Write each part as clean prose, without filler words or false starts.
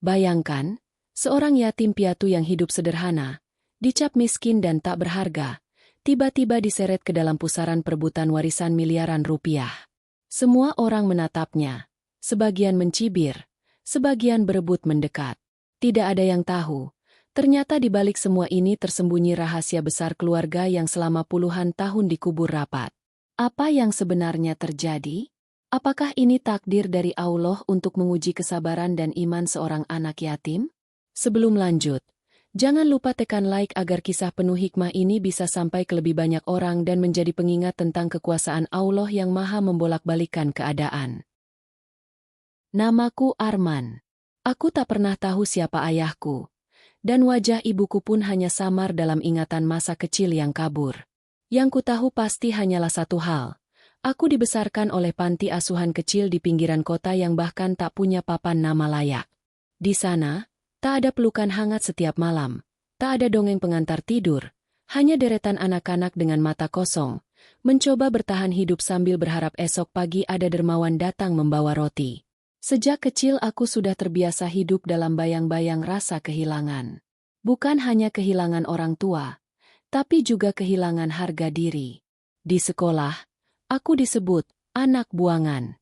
Bayangkan, seorang yatim piatu yang hidup sederhana, dicap miskin dan tak berharga, tiba-tiba diseret ke dalam pusaran perebutan warisan miliaran rupiah. Semua orang menatapnya, sebagian mencibir, sebagian berebut mendekat. Tidak ada yang tahu, ternyata di balik semua ini tersembunyi rahasia besar keluarga yang selama puluhan tahun dikubur rapat. Apa yang sebenarnya terjadi? Apakah ini takdir dari Allah untuk menguji kesabaran dan iman seorang anak yatim? Sebelum lanjut, jangan lupa tekan like agar kisah penuh hikmah ini bisa sampai ke lebih banyak orang dan menjadi pengingat tentang kekuasaan Allah yang maha membolak-balikan keadaan. Namaku Arman. Aku tak pernah tahu siapa ayahku, dan wajah ibuku pun hanya samar dalam ingatan masa kecil yang kabur. Yang ku tahu pasti hanyalah satu hal. Aku dibesarkan oleh panti asuhan kecil di pinggiran kota yang bahkan tak punya papan nama layak. Di sana, tak ada pelukan hangat setiap malam, tak ada dongeng pengantar tidur, hanya deretan anak-anak dengan mata kosong, mencoba bertahan hidup sambil berharap esok pagi ada dermawan datang membawa roti. Sejak kecil aku sudah terbiasa hidup dalam bayang-bayang rasa kehilangan. Bukan hanya kehilangan orang tua, tapi juga kehilangan harga diri. Di sekolah, aku disebut anak buangan.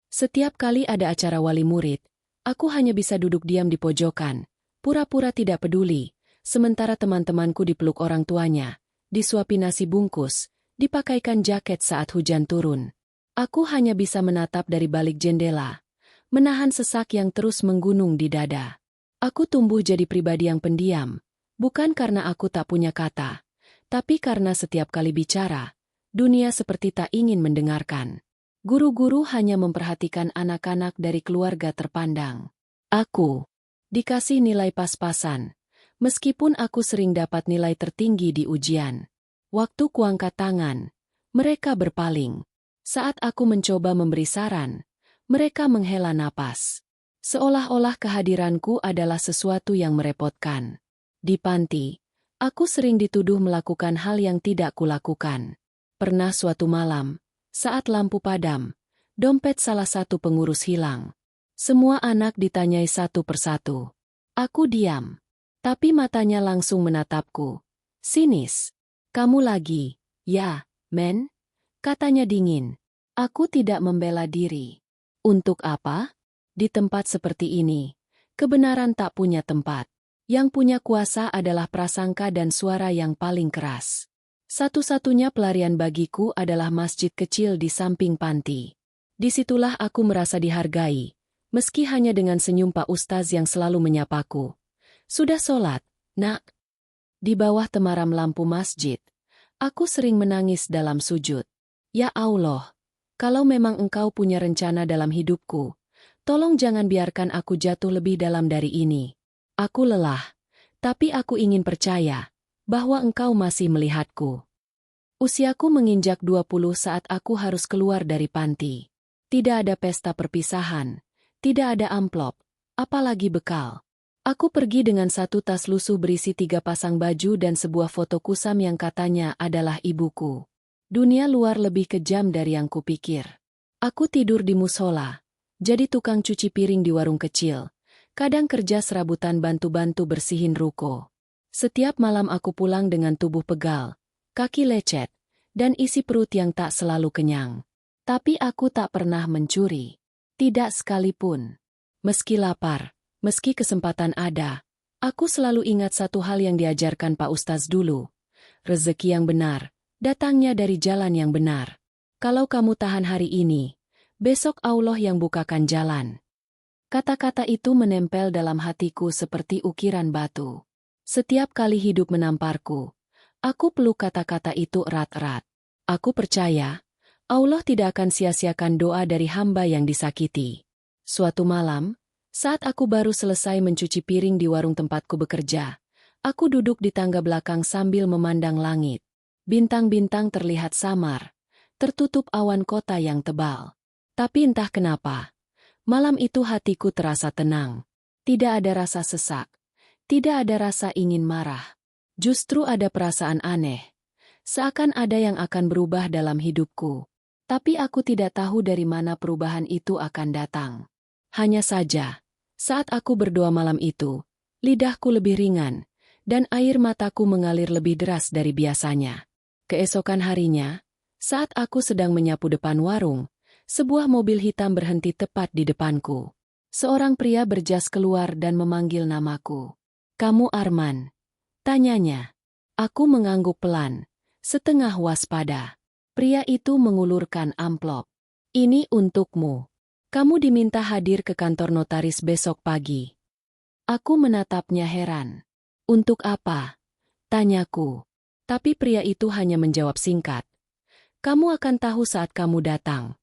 Setiap kali ada acara wali murid, aku hanya bisa duduk diam di pojokan, pura-pura tidak peduli, sementara teman-temanku dipeluk orang tuanya, disuapi nasi bungkus, dipakaikan jaket saat hujan turun. Aku hanya bisa menatap dari balik jendela, menahan sesak yang terus menggunung di dada. Aku tumbuh jadi pribadi yang pendiam, bukan karena aku tak punya kata, tapi karena setiap kali bicara, dunia seperti tak ingin mendengarkan. Guru-guru hanya memperhatikan anak-anak dari keluarga terpandang. Aku dikasih nilai pas-pasan, meskipun aku sering dapat nilai tertinggi di ujian. Waktu kuangkat tangan, mereka berpaling. Saat aku mencoba memberi saran, mereka menghela napas. Seolah-olah kehadiranku adalah sesuatu yang merepotkan. Di panti, aku sering dituduh melakukan hal yang tidak kulakukan. Pernah suatu malam, saat lampu padam, dompet salah satu pengurus hilang. Semua anak ditanyai satu persatu. Aku diam, tapi matanya langsung menatapku. Sinis. Kamu lagi, ya, men? Katanya dingin. Aku tidak membela diri. Untuk apa? Di tempat seperti ini, kebenaran tak punya tempat. Yang punya kuasa adalah prasangka dan suara yang paling keras. Satu-satunya pelarian bagiku adalah masjid kecil di samping panti. Disitulah aku merasa dihargai, meski hanya dengan senyum Pak Ustaz yang selalu menyapaku. Sudah sholat, nak? Di bawah temaram lampu masjid, aku sering menangis dalam sujud. Ya Allah, kalau memang Engkau punya rencana dalam hidupku, tolong jangan biarkan aku jatuh lebih dalam dari ini. Aku lelah, tapi aku ingin percaya bahwa Engkau masih melihatku. Usiaku menginjak 20 saat aku harus keluar dari panti. Tidak ada pesta perpisahan, tidak ada amplop, apalagi bekal. Aku pergi dengan satu tas lusuh berisi 3 pasang baju dan sebuah foto kusam yang katanya adalah ibuku. Dunia luar lebih kejam dari yang kupikir. Aku tidur di musola, jadi tukang cuci piring di warung kecil. Kadang kerja serabutan bantu-bantu bersihin ruko. Setiap malam aku pulang dengan tubuh pegal, kaki lecet, dan isi perut yang tak selalu kenyang. Tapi aku tak pernah mencuri. Tidak sekalipun. Meski lapar, meski kesempatan ada, aku selalu ingat satu hal yang diajarkan Pak Ustaz dulu. Rezeki yang benar, datangnya dari jalan yang benar. Kalau kamu tahan hari ini, besok Allah yang bukakan jalan. Kata-kata itu menempel dalam hatiku seperti ukiran batu. Setiap kali hidup menamparku, aku peluk kata-kata itu erat-erat. Aku percaya, Allah tidak akan sia-siakan doa dari hamba yang disakiti. Suatu malam, saat aku baru selesai mencuci piring di warung tempatku bekerja, aku duduk di tangga belakang sambil memandang langit. Bintang-bintang terlihat samar, tertutup awan kota yang tebal. Tapi entah kenapa, malam itu hatiku terasa tenang. Tidak ada rasa sesak. Tidak ada rasa ingin marah. Justru ada perasaan aneh. Seakan ada yang akan berubah dalam hidupku. Tapi aku tidak tahu dari mana perubahan itu akan datang. Hanya saja, Saat aku berdoa malam itu, lidahku lebih ringan, dan air mataku mengalir lebih deras dari biasanya. Keesokan harinya, saat aku sedang menyapu depan warung, sebuah mobil hitam berhenti tepat di depanku. Seorang pria berjas keluar dan memanggil namaku. "Kamu Arman?" tanyanya. Aku mengangguk pelan, setengah waspada. Pria itu mengulurkan amplop. "Ini untukmu. Kamu diminta hadir ke kantor notaris besok pagi." Aku menatapnya heran. "Untuk apa?" tanyaku. Tapi pria itu hanya menjawab singkat. "Kamu akan tahu saat kamu datang."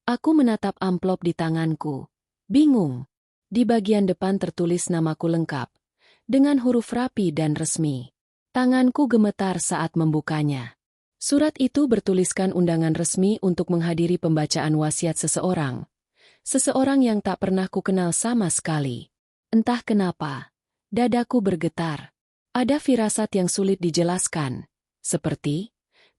Aku menatap amplop di tanganku. Bingung. Di bagian depan tertulis namaku lengkap, dengan huruf rapi dan resmi. Tanganku gemetar saat membukanya. Surat itu bertuliskan undangan resmi untuk menghadiri pembacaan wasiat seseorang. Seseorang yang tak pernah kukenal sama sekali. Entah kenapa, dadaku bergetar. Ada firasat yang sulit dijelaskan. Seperti,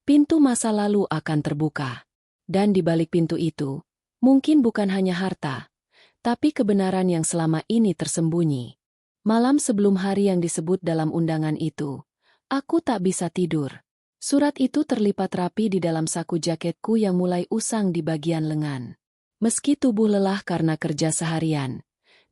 pintu masa lalu akan terbuka. Dan di balik pintu itu, mungkin bukan hanya harta, tapi kebenaran yang selama ini tersembunyi. Malam sebelum hari yang disebut dalam undangan itu, aku tak bisa tidur. Surat itu terlipat rapi di dalam saku jaketku yang mulai usang di bagian lengan. Meski tubuh lelah karena kerja seharian,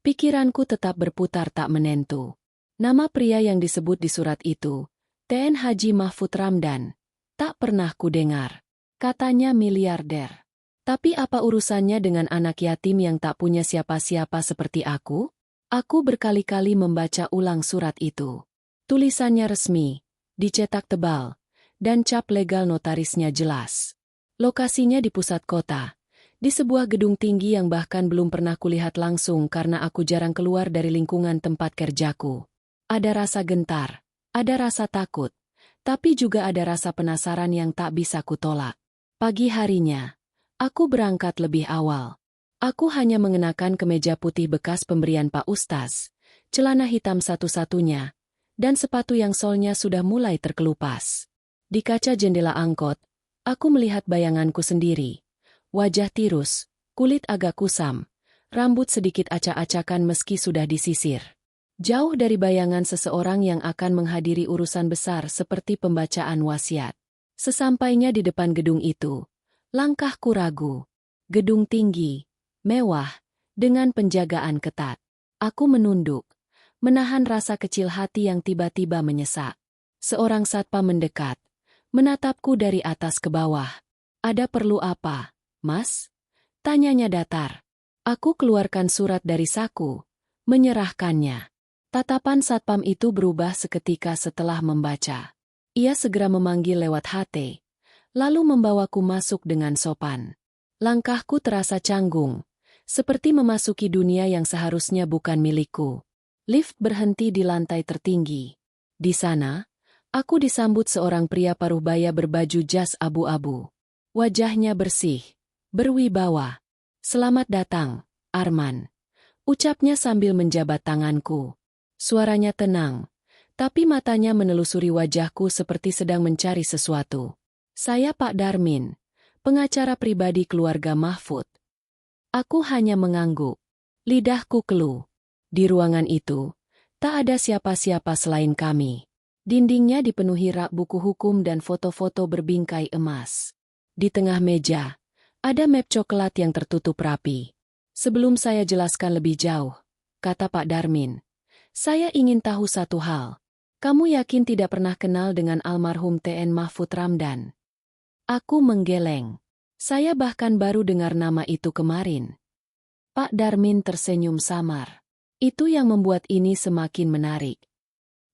pikiranku tetap berputar tak menentu. Nama pria yang disebut di surat itu, TN Haji Mahfud Ramdan, tak pernah kudengar. Katanya miliarder. Tapi apa urusannya dengan anak yatim yang tak punya siapa-siapa seperti aku? Aku berkali-kali membaca ulang surat itu. Tulisannya resmi, dicetak tebal, dan cap legal notarisnya jelas. Lokasinya di pusat kota, di sebuah gedung tinggi yang bahkan belum pernah kulihat langsung karena aku jarang keluar dari lingkungan tempat kerjaku. Ada rasa gentar, ada rasa takut, tapi juga ada rasa penasaran yang tak bisa kutolak. Pagi harinya, aku berangkat lebih awal. Aku hanya mengenakan kemeja putih bekas pemberian Pak Ustaz, celana hitam satu-satunya, dan sepatu yang solnya sudah mulai terkelupas. Di kaca jendela angkot, aku melihat bayanganku sendiri. Wajah tirus, kulit agak kusam, rambut sedikit acak-acakan meski sudah disisir. Jauh dari bayangan seseorang yang akan menghadiri urusan besar seperti pembacaan wasiat. Sesampainya di depan gedung itu, langkahku ragu. Gedung tinggi, mewah, dengan penjagaan ketat. Aku menunduk, menahan rasa kecil hati yang tiba-tiba menyesak. Seorang satpam mendekat, menatapku dari atas ke bawah. "Ada perlu apa, Mas?" tanyanya datar. Aku keluarkan surat dari saku, menyerahkannya. Tatapan satpam itu berubah seketika setelah membaca. Ia segera memanggil lewat HT, lalu membawaku masuk dengan sopan. Langkahku terasa canggung, seperti memasuki dunia yang seharusnya bukan milikku. Lift berhenti di lantai tertinggi. Di sana, aku disambut seorang pria paruhbaya berbaju jas abu-abu. Wajahnya bersih, berwibawa. "Selamat datang, Arman," ucapnya sambil menjabat tanganku. Suaranya tenang, tapi matanya menelusuri wajahku seperti sedang mencari sesuatu. "Saya Pak Darmin, pengacara pribadi keluarga Mahfud." Aku hanya mengangguk. Lidahku keluh. Di ruangan itu, tak ada siapa-siapa selain kami. Dindingnya dipenuhi rak buku hukum dan foto-foto berbingkai emas. Di tengah meja, ada map coklat yang tertutup rapi. "Sebelum saya jelaskan lebih jauh," kata Pak Darmin, "saya ingin tahu satu hal. Kamu yakin tidak pernah kenal dengan almarhum TN Mahfud Ramdan?" Aku menggeleng. Saya bahkan baru dengar nama itu kemarin. Pak Darmin tersenyum samar. Itu yang membuat ini semakin menarik.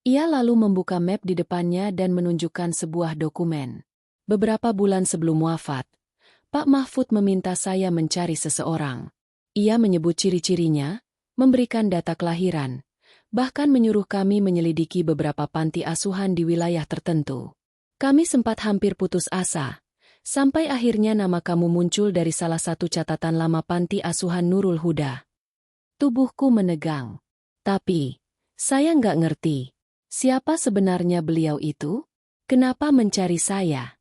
Ia lalu membuka map di depannya dan menunjukkan sebuah dokumen. Beberapa bulan sebelum wafat, Pak Mahfud meminta saya mencari seseorang. Ia menyebut ciri-cirinya, memberikan data kelahiran, bahkan menyuruh kami menyelidiki beberapa panti asuhan di wilayah tertentu. Kami sempat hampir putus asa, sampai akhirnya nama kamu muncul dari salah satu catatan lama panti asuhan Nurul Huda. Tubuhku menegang. Tapi, saya nggak ngerti, siapa sebenarnya beliau itu? Kenapa mencari saya?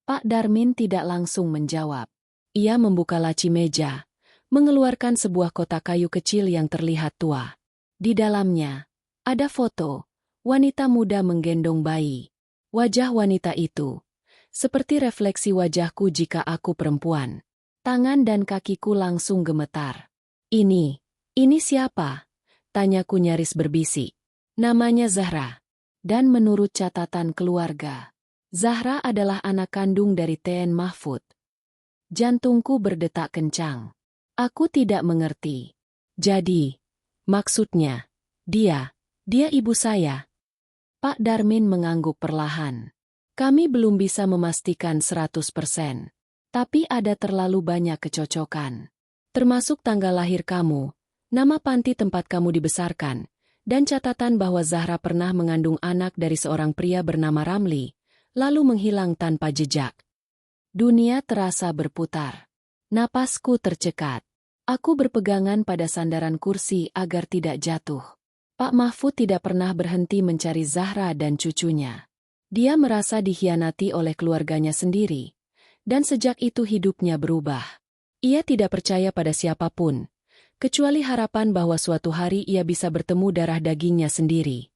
Pak Darmin tidak langsung menjawab. Ia membuka laci meja, mengeluarkan sebuah kotak kayu kecil yang terlihat tua. Di dalamnya, ada foto wanita muda menggendong bayi. Wajah wanita itu seperti refleksi wajahku jika aku perempuan. Tangan dan kakiku langsung gemetar. Ini siapa? Tanyaku nyaris berbisik. Namanya Zahra. Dan menurut catatan keluarga, Zahra adalah anak kandung dari TN Mahfud. Jantungku berdetak kencang. Aku tidak mengerti. Jadi, maksudnya, dia ibu saya. Pak Darmin mengangguk perlahan. Kami belum bisa memastikan 100%. Tapi ada terlalu banyak kecocokan. Termasuk tanggal lahir kamu, nama panti tempat kamu dibesarkan, dan catatan bahwa Zahra pernah mengandung anak dari seorang pria bernama Ramli, lalu menghilang tanpa jejak. Dunia terasa berputar. Napasku tercekat. Aku berpegangan pada sandaran kursi agar tidak jatuh. Pak Mahfud tidak pernah berhenti mencari Zahra dan cucunya. Dia merasa dikhianati oleh keluarganya sendiri. Dan sejak itu hidupnya berubah. Ia tidak percaya pada siapapun, kecuali harapan bahwa suatu hari ia bisa bertemu darah dagingnya sendiri.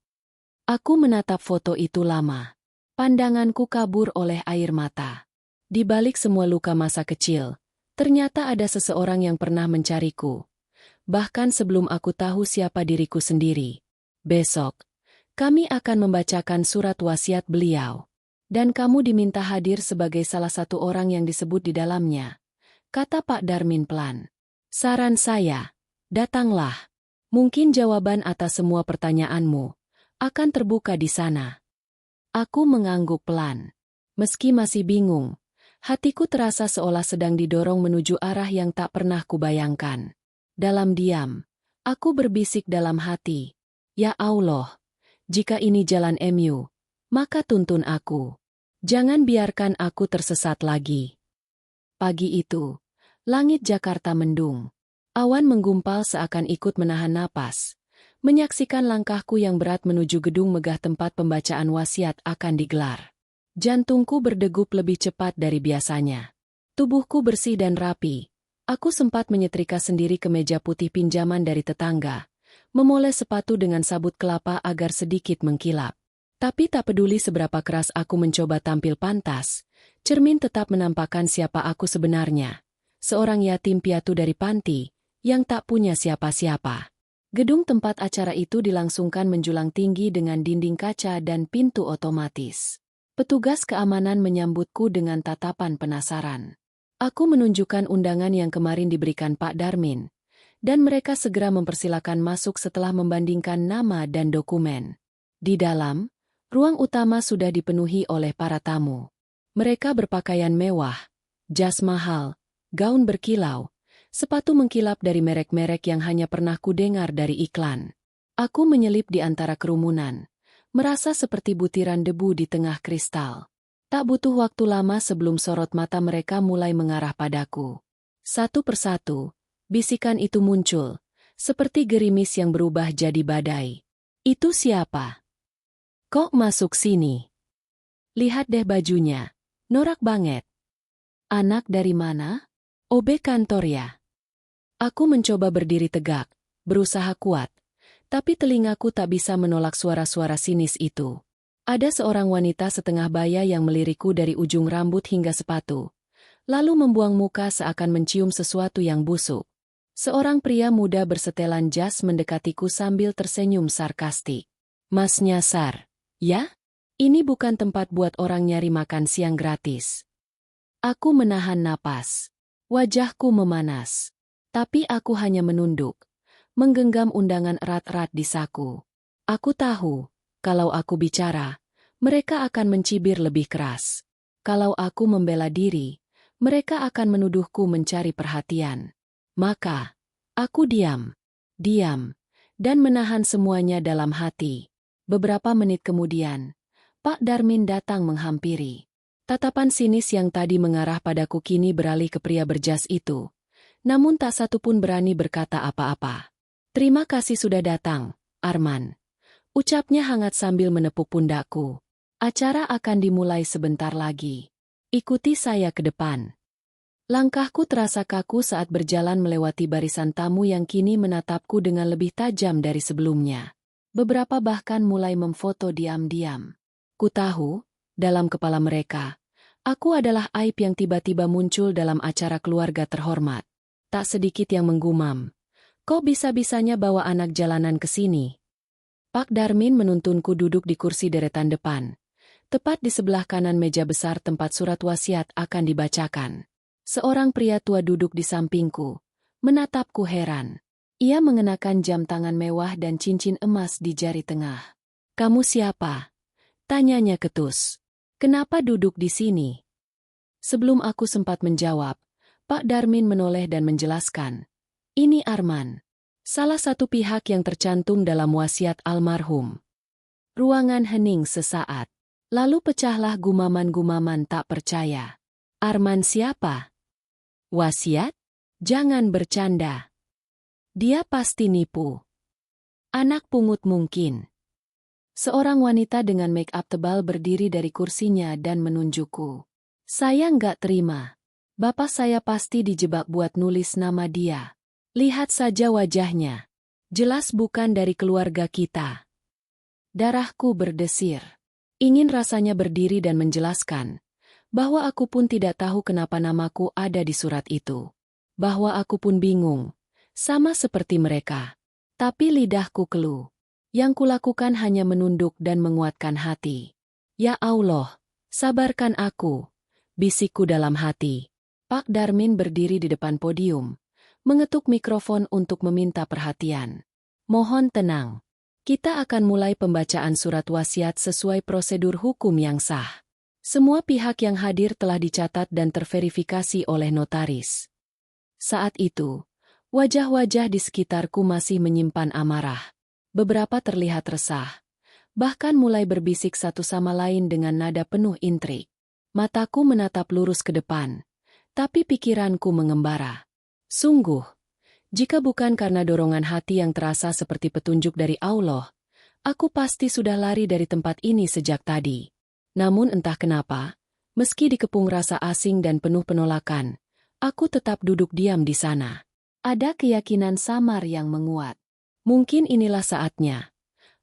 Aku menatap foto itu lama. Pandanganku kabur oleh air mata. Di balik semua luka masa kecil, ternyata ada seseorang yang pernah mencariku. Bahkan sebelum aku tahu siapa diriku sendiri. Besok, kami akan membacakan surat wasiat beliau. Dan kamu diminta hadir sebagai salah satu orang yang disebut di dalamnya, kata Pak Darmin pelan. Saran saya, datanglah. Mungkin jawaban atas semua pertanyaanmu akan terbuka di sana. Aku mengangguk pelan. Meski masih bingung, hatiku terasa seolah sedang didorong menuju arah yang tak pernah kubayangkan. Dalam diam, aku berbisik dalam hati. Ya Allah, jika ini jalan MU, maka tuntun aku. Jangan biarkan aku tersesat lagi. Pagi itu, langit Jakarta mendung. Awan menggumpal seakan ikut menahan napas, menyaksikan langkahku yang berat menuju gedung megah tempat pembacaan wasiat akan digelar. Jantungku berdegup lebih cepat dari biasanya. Tubuhku bersih dan rapi. Aku sempat menyetrika sendiri ke meja putih pinjaman dari tetangga, memoles sepatu dengan sabut kelapa agar sedikit mengkilap. Tapi tak peduli seberapa keras aku mencoba tampil pantas, cermin tetap menampakkan siapa aku sebenarnya. Seorang yatim piatu dari panti, yang tak punya siapa-siapa. Gedung tempat acara itu dilangsungkan menjulang tinggi dengan dinding kaca dan pintu otomatis. Petugas keamanan menyambutku dengan tatapan penasaran. Aku menunjukkan undangan yang kemarin diberikan Pak Darmin, dan mereka segera mempersilakan masuk setelah membandingkan nama dan dokumen. Di dalam, ruang utama sudah dipenuhi oleh para tamu. Mereka berpakaian mewah, jas mahal, gaun berkilau, sepatu mengkilap dari merek-merek yang hanya pernah kudengar dari iklan. Aku menyelip di antara kerumunan, merasa seperti butiran debu di tengah kristal. Tak butuh waktu lama sebelum sorot mata mereka mulai mengarah padaku. Satu persatu, bisikan itu muncul, seperti gerimis yang berubah jadi badai. Itu siapa? Kok masuk sini? Lihat deh bajunya. Norak banget. Anak dari mana? OB kantor ya. Aku mencoba berdiri tegak, berusaha kuat. Tapi telingaku tak bisa menolak suara-suara sinis itu. Ada seorang wanita setengah baya yang melirikku dari ujung rambut hingga sepatu. Lalu membuang muka seakan mencium sesuatu yang busuk. Seorang pria muda bersetelan jas mendekatiku sambil tersenyum sarkastik. Mas nyasar. Ya? Ini bukan tempat buat orang nyari makan siang gratis. Aku menahan napas. Wajahku memanas. Tapi aku hanya menunduk, menggenggam undangan erat-erat di saku. Aku tahu, kalau aku bicara, mereka akan mencibir lebih keras. Kalau aku membela diri, mereka akan menuduhku mencari perhatian. Maka, aku diam, dan menahan semuanya dalam hati. Beberapa menit kemudian, Pak Darmin datang menghampiri. Tatapan sinis yang tadi mengarah padaku kini beralih ke pria berjas itu. Namun tak satu pun berani berkata apa-apa. Terima kasih sudah datang, Arman. Ucapnya hangat sambil menepuk pundakku. Acara akan dimulai sebentar lagi. Ikuti saya ke depan. Langkahku terasa kaku saat berjalan melewati barisan tamu yang kini menatapku dengan lebih tajam dari sebelumnya. Beberapa bahkan mulai memfoto diam-diam. Ku tahu, dalam kepala mereka, aku adalah aib yang tiba-tiba muncul dalam acara keluarga terhormat. Tak sedikit yang menggumam. Kok bisa-bisanya bawa anak jalanan ke sini? Pak Darmin menuntunku duduk di kursi deretan depan. Tepat di sebelah kanan meja besar tempat surat wasiat akan dibacakan. Seorang pria tua duduk di sampingku, menatapku heran. Ia mengenakan jam tangan mewah dan cincin emas di jari tengah. "Kamu siapa?" tanyanya ketus. "Kenapa duduk di sini?" Sebelum aku sempat menjawab, Pak Darmin menoleh dan menjelaskan. "Ini Arman, salah satu pihak yang tercantum dalam wasiat almarhum." Ruangan hening sesaat. Lalu pecahlah gumaman-gumaman tak percaya. "Arman siapa? Wasiat? Jangan bercanda. Dia pasti nipu. Anak pungut mungkin." Seorang wanita dengan make-up tebal berdiri dari kursinya dan menunjukku. "Saya nggak terima. Bapak saya pasti dijebak buat nulis nama dia. Lihat saja wajahnya. Jelas bukan dari keluarga kita." Darahku berdesir. Ingin rasanya berdiri dan menjelaskan bahwa aku pun tidak tahu kenapa namaku ada di surat itu. Bahwa aku pun bingung, sama seperti mereka. Tapi lidahku keluh. Yang kulakukan hanya menunduk dan menguatkan hati. "Ya Allah, sabarkan aku," bisikku dalam hati. Pak Darmin berdiri di depan podium, mengetuk mikrofon untuk meminta perhatian. "Mohon tenang. Kita akan mulai pembacaan surat wasiat sesuai prosedur hukum yang sah. Semua pihak yang hadir telah dicatat dan terverifikasi oleh notaris." Saat itu, wajah-wajah di sekitarku masih menyimpan amarah. Beberapa terlihat resah, bahkan mulai berbisik satu sama lain dengan nada penuh intrik. Mataku menatap lurus ke depan, tapi pikiranku mengembara. Sungguh, jika bukan karena dorongan hati yang terasa seperti petunjuk dari Allah, aku pasti sudah lari dari tempat ini sejak tadi. Namun entah kenapa, meski dikepung rasa asing dan penuh penolakan, aku tetap duduk diam di sana. Ada keyakinan samar yang menguat. Mungkin inilah saatnya.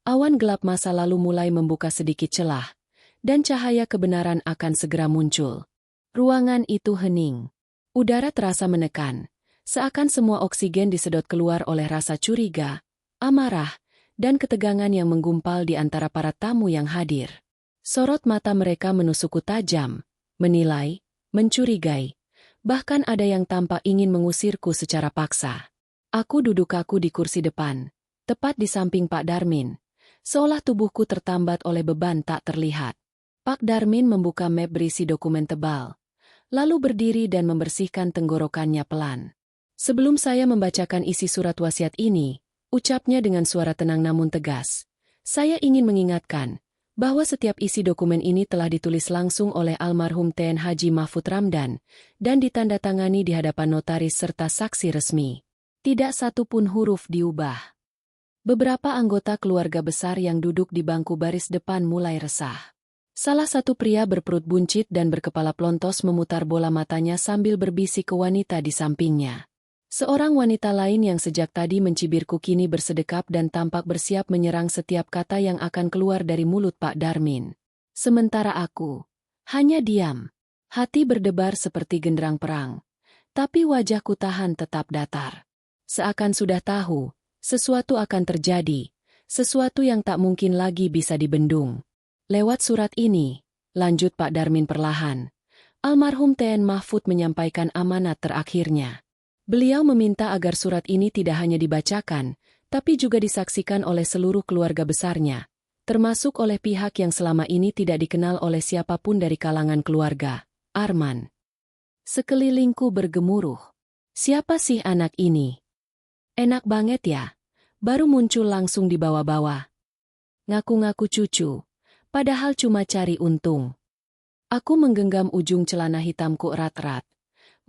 Awan gelap masa lalu mulai membuka sedikit celah, dan cahaya kebenaran akan segera muncul. Ruangan itu hening. Udara terasa menekan, seakan semua oksigen disedot keluar oleh rasa curiga, amarah, dan ketegangan yang menggumpal di antara para tamu yang hadir. Sorot mata mereka menusukku tajam, menilai, mencurigai, bahkan ada yang tampak ingin mengusirku secara paksa. Aku duduk kaku di kursi depan, tepat di samping Pak Darmin, seolah tubuhku tertambat oleh beban tak terlihat. Pak Darmin membuka map berisi dokumen tebal, lalu berdiri dan membersihkan tenggorokannya pelan. "Sebelum saya membacakan isi surat wasiat ini," ucapnya dengan suara tenang namun tegas, "saya ingin mengingatkan bahwa setiap isi dokumen ini telah ditulis langsung oleh almarhum TN Haji Mahfud Ramdan dan ditandatangani di hadapan notaris serta saksi resmi. Tidak satu pun huruf diubah." Beberapa anggota keluarga besar yang duduk di bangku baris depan mulai resah. Salah satu pria berperut buncit dan berkepala plontos memutar bola matanya sambil berbisik ke wanita di sampingnya. Seorang wanita lain yang sejak tadi mencibirku kini bersedekap dan tampak bersiap menyerang setiap kata yang akan keluar dari mulut Pak Darmin. Sementara aku hanya diam. Hati berdebar seperti genderang perang. Tapi wajahku tahan tetap datar. Seakan sudah tahu, sesuatu akan terjadi, sesuatu yang tak mungkin lagi bisa dibendung. "Lewat surat ini," lanjut Pak Darmin perlahan, almarhum TN Mahfud menyampaikan amanat terakhirnya. Beliau meminta agar surat ini tidak hanya dibacakan, tapi juga disaksikan oleh seluruh keluarga besarnya, termasuk oleh pihak yang selama ini tidak dikenal oleh siapapun dari kalangan keluarga, Arman. Sekelilingku bergemuruh. Siapa sih anak ini? Enak banget ya, baru muncul langsung dibawa-bawa. Ngaku-ngaku cucu, padahal cuma cari untung. Aku menggenggam ujung celana hitamku erat-erat,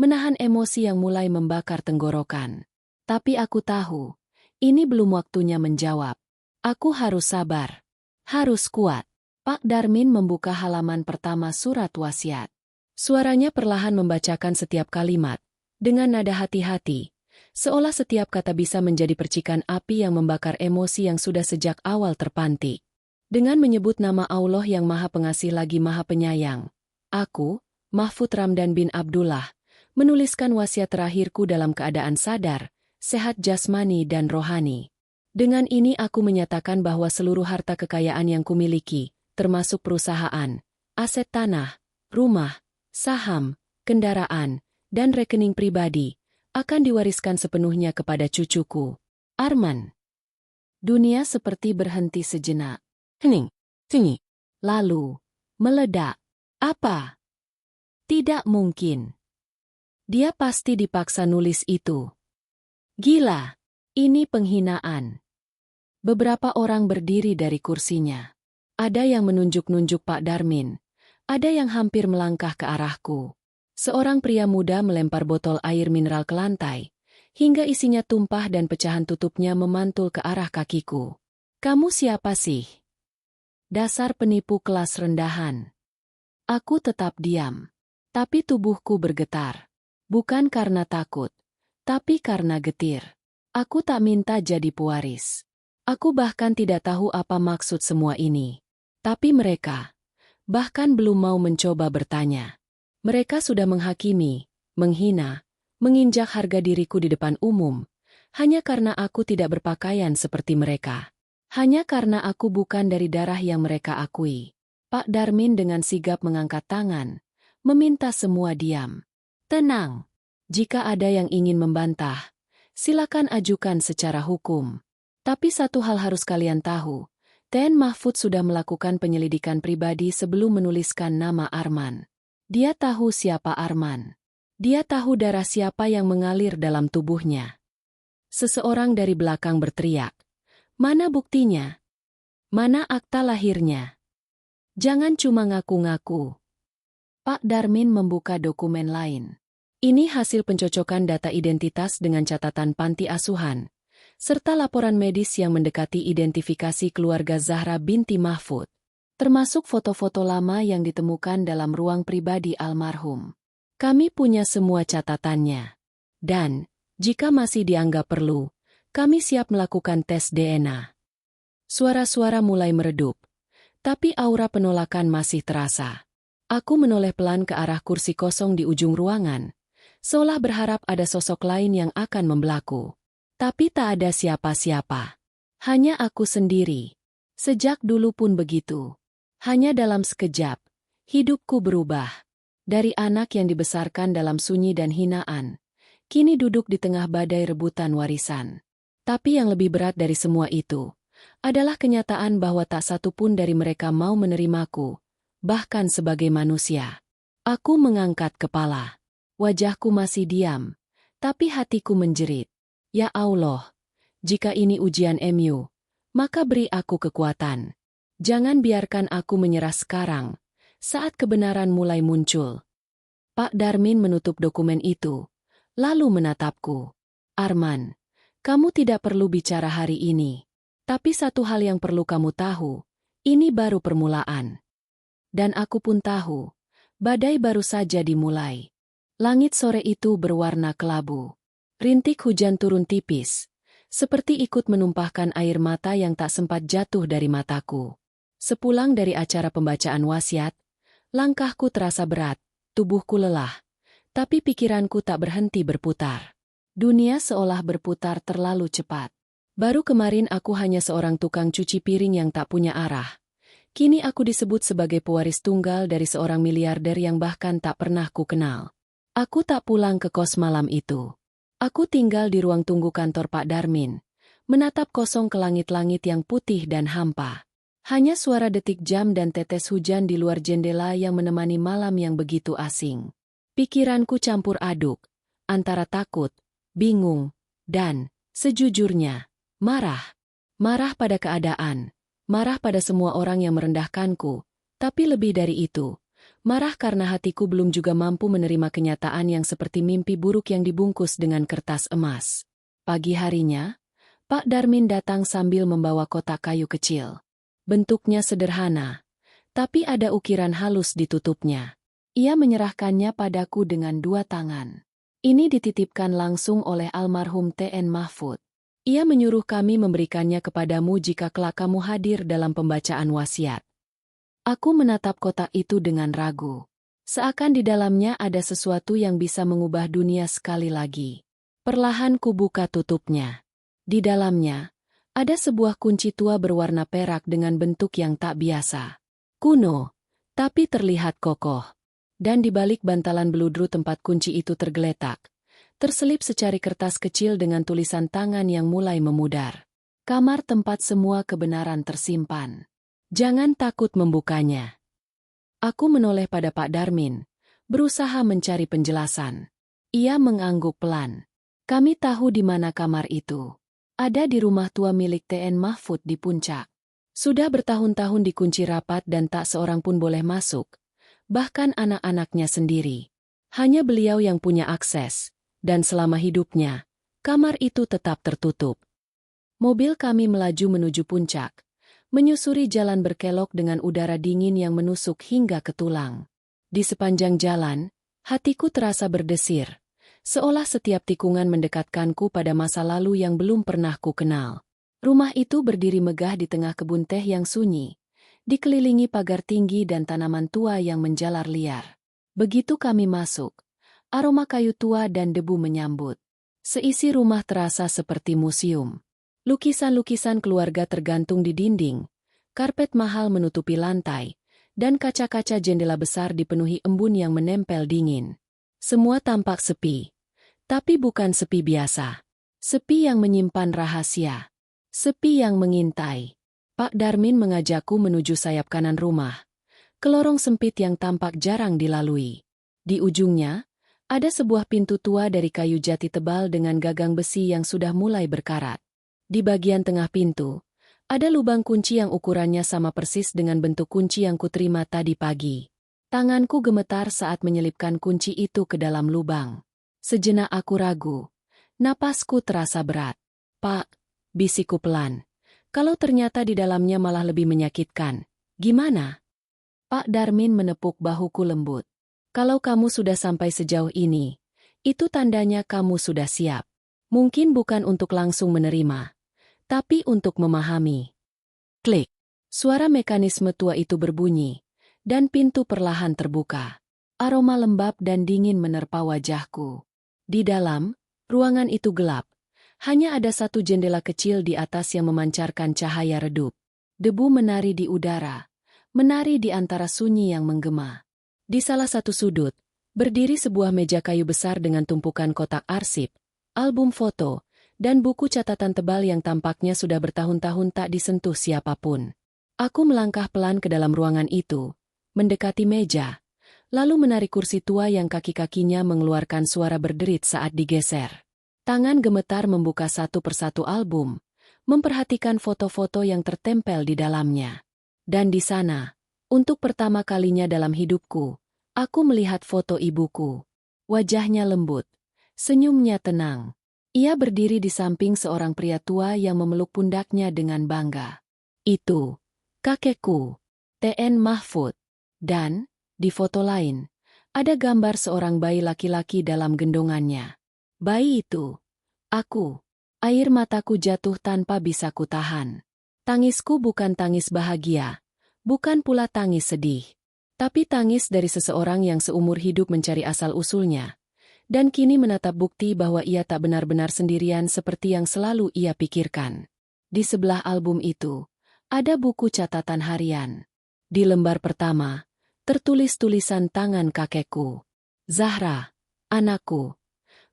menahan emosi yang mulai membakar tenggorokan. Tapi aku tahu, ini belum waktunya menjawab. Aku harus sabar. Harus kuat. Pak Darmin membuka halaman pertama surat wasiat. Suaranya perlahan membacakan setiap kalimat, dengan nada hati-hati, seolah setiap kata bisa menjadi percikan api yang membakar emosi yang sudah sejak awal terpantik. Dengan menyebut nama Allah yang Maha Pengasih lagi Maha Penyayang, aku, Mahfud Ramdan bin Abdullah, menuliskan wasiat terakhirku dalam keadaan sadar, sehat jasmani dan rohani. Dengan ini aku menyatakan bahwa seluruh harta kekayaan yang kumiliki, termasuk perusahaan, aset tanah, rumah, saham, kendaraan, dan rekening pribadi, akan diwariskan sepenuhnya kepada cucuku, Arman. Dunia seperti berhenti sejenak. Hening, tinggi. Lalu, meledak. Apa? Tidak mungkin. Dia pasti dipaksa nulis itu. Gila, ini penghinaan. Beberapa orang berdiri dari kursinya. Ada yang menunjuk-nunjuk Pak Darmin. Ada yang hampir melangkah ke arahku. Seorang pria muda melempar botol air mineral ke lantai, hingga isinya tumpah dan pecahan tutupnya memantul ke arah kakiku. Kamu siapa sih? Dasar penipu kelas rendahan. Aku tetap diam. Tapi tubuhku bergetar. Bukan karena takut, tapi karena getir. Aku tak minta jadi pewaris. Aku bahkan tidak tahu apa maksud semua ini. Tapi mereka bahkan belum mau mencoba bertanya. Mereka sudah menghakimi, menghina, menginjak harga diriku di depan umum, hanya karena aku tidak berpakaian seperti mereka. Hanya karena aku bukan dari darah yang mereka akui. Pak Darmin dengan sigap mengangkat tangan, meminta semua diam. Tenang. Jika ada yang ingin membantah, silakan ajukan secara hukum. Tapi satu hal harus kalian tahu, TN Mahfud sudah melakukan penyelidikan pribadi sebelum menuliskan nama Arman. Dia tahu siapa Arman. Dia tahu darah siapa yang mengalir dalam tubuhnya. Seseorang dari belakang berteriak. Mana buktinya? Mana akta lahirnya? Jangan cuma ngaku-ngaku. Pak Darmin membuka dokumen lain. Ini hasil pencocokan data identitas dengan catatan panti asuhan, serta laporan medis yang mendekati identifikasi keluarga Zahra binti Mahfud, termasuk foto-foto lama yang ditemukan dalam ruang pribadi almarhum. Kami punya semua catatannya. Dan, jika masih dianggap perlu, kami siap melakukan tes DNA. Suara-suara mulai meredup, tapi aura penolakan masih terasa. Aku menoleh pelan ke arah kursi kosong di ujung ruangan, seolah berharap ada sosok lain yang akan membelaku. Tapi tak ada siapa-siapa. Hanya aku sendiri. Sejak dulu pun begitu. Hanya dalam sekejap, hidupku berubah. Dari anak yang dibesarkan dalam sunyi dan hinaan, kini duduk di tengah badai rebutan warisan. Tapi yang lebih berat dari semua itu, adalah kenyataan bahwa tak satu pun dari mereka mau menerimaku, bahkan sebagai manusia. Aku mengangkat kepala. Wajahku masih diam, tapi hatiku menjerit. Ya Allah, jika ini ujian MU, maka beri aku kekuatan. Jangan biarkan aku menyerah sekarang, saat kebenaran mulai muncul. Pak Darmin menutup dokumen itu, lalu menatapku. Arman, kamu tidak perlu bicara hari ini. Tapi satu hal yang perlu kamu tahu, ini baru permulaan. Dan aku pun tahu, badai baru saja dimulai. Langit sore itu berwarna kelabu. Rintik hujan turun tipis, seperti ikut menumpahkan air mata yang tak sempat jatuh dari mataku. Sepulang dari acara pembacaan wasiat, langkahku terasa berat, tubuhku lelah, tapi pikiranku tak berhenti berputar. Dunia seolah berputar terlalu cepat. Baru kemarin aku hanya seorang tukang cuci piring yang tak punya arah. Kini aku disebut sebagai pewaris tunggal dari seorang miliarder yang bahkan tak pernah ku kenal. Aku tak pulang ke kos malam itu. Aku tinggal di ruang tunggu kantor Pak Darmin, menatap kosong ke langit-langit yang putih dan hampa. Hanya suara detik jam dan tetes hujan di luar jendela yang menemani malam yang begitu asing. Pikiranku campur aduk, antara takut, bingung, dan, sejujurnya, marah. Marah pada keadaan, marah pada semua orang yang merendahkanku, tapi lebih dari itu, marah karena hatiku belum juga mampu menerima kenyataan yang seperti mimpi buruk yang dibungkus dengan kertas emas. Pagi harinya, Pak Darmin datang sambil membawa kotak kayu kecil. Bentuknya sederhana, tapi ada ukiran halus di tutupnya. Ia menyerahkannya padaku dengan 2 tangan. Ini dititipkan langsung oleh almarhum T.N. Mahfud. Ia menyuruh kami memberikannya kepadamu jika kelak kamu hadir dalam pembacaan wasiat. Aku menatap kotak itu dengan ragu. Seakan di dalamnya ada sesuatu yang bisa mengubah dunia sekali lagi. Perlahan kubuka tutupnya. Di dalamnya, ada sebuah kunci tua berwarna perak dengan bentuk yang tak biasa. Kuno, tapi terlihat kokoh. Dan di balik bantalan beludru tempat kunci itu tergeletak, terselip secari kertas kecil dengan tulisan tangan yang mulai memudar. Kamar tempat semua kebenaran tersimpan. Jangan takut membukanya. Aku menoleh pada Pak Darmin, berusaha mencari penjelasan. Ia mengangguk pelan. Kami tahu di mana kamar itu. Ada di rumah tua milik T.N. Mahfud di Puncak. Sudah bertahun-tahun dikunci rapat dan tak seorang pun boleh masuk. Bahkan anak-anaknya sendiri. Hanya beliau yang punya akses, dan selama hidupnya, kamar itu tetap tertutup. Mobil kami melaju menuju puncak, menyusuri jalan berkelok dengan udara dingin yang menusuk hingga ke tulang. Di sepanjang jalan, hatiku terasa berdesir, seolah setiap tikungan mendekatkanku pada masa lalu yang belum pernah ku kenal. Rumah itu berdiri megah di tengah kebun teh yang sunyi, dikelilingi pagar tinggi dan tanaman tua yang menjalar liar. Begitu kami masuk, aroma kayu tua dan debu menyambut. Seisi rumah terasa seperti museum. Lukisan-lukisan keluarga tergantung di dinding, karpet mahal menutupi lantai, dan kaca-kaca jendela besar dipenuhi embun yang menempel dingin. Semua tampak sepi. Tapi bukan sepi biasa. Sepi yang menyimpan rahasia. Sepi yang mengintai. Pak Darmin mengajakku menuju sayap kanan rumah, ke lorong sempit yang tampak jarang dilalui. Di ujungnya, ada sebuah pintu tua dari kayu jati tebal dengan gagang besi yang sudah mulai berkarat. Di bagian tengah pintu, ada lubang kunci yang ukurannya sama persis dengan bentuk kunci yang kuterima tadi pagi. Tanganku gemetar saat menyelipkan kunci itu ke dalam lubang. Sejenak aku ragu. Napasku terasa berat. Pak, bisikku pelan. Kalau ternyata di dalamnya malah lebih menyakitkan, gimana? Pak Darmin menepuk bahuku lembut. Kalau kamu sudah sampai sejauh ini, itu tandanya kamu sudah siap. Mungkin bukan untuk langsung menerima, tapi untuk memahami. Klik. Suara mekanisme tua itu berbunyi, dan pintu perlahan terbuka. Aroma lembab dan dingin menerpa wajahku. Di dalam, ruangan itu gelap. Hanya ada satu jendela kecil di atas yang memancarkan cahaya redup. Debu menari di udara, menari di antara sunyi yang menggema. Di salah satu sudut, berdiri sebuah meja kayu besar dengan tumpukan kotak arsip, album foto, dan buku catatan tebal yang tampaknya sudah bertahun-tahun tak disentuh siapapun. Aku melangkah pelan ke dalam ruangan itu, mendekati meja, lalu menarik kursi tua yang kaki-kakinya mengeluarkan suara berderit saat digeser. Tangan gemetar membuka satu persatu album, memperhatikan foto-foto yang tertempel di dalamnya. Dan di sana, untuk pertama kalinya dalam hidupku, aku melihat foto ibuku. Wajahnya lembut, senyumnya tenang. Ia berdiri di samping seorang pria tua yang memeluk pundaknya dengan bangga. Itu, kakekku, T.N. Mahfud. Dan, di foto lain, ada gambar seorang bayi laki-laki dalam gendongannya. Bayi itu, aku. Air mataku jatuh tanpa bisa kutahan. Tangisku bukan tangis bahagia, bukan pula tangis sedih, tapi tangis dari seseorang yang seumur hidup mencari asal-usulnya, dan kini menatap bukti bahwa ia tak benar-benar sendirian seperti yang selalu ia pikirkan. Di sebelah album itu, ada buku catatan harian. Di lembar pertama, tertulis tulisan tangan kakekku. Zahra, anakku.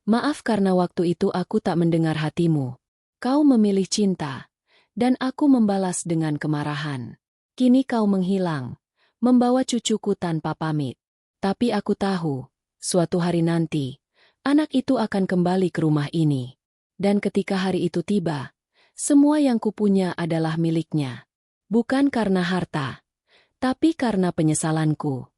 Maaf karena waktu itu aku tak mendengar hatimu. Kau memilih cinta, dan aku membalas dengan kemarahan. Kini kau menghilang, membawa cucuku tanpa pamit. Tapi aku tahu, suatu hari nanti, anak itu akan kembali ke rumah ini. Dan ketika hari itu tiba, semua yang kupunya adalah miliknya. Bukan karena harta, tapi karena penyesalanku.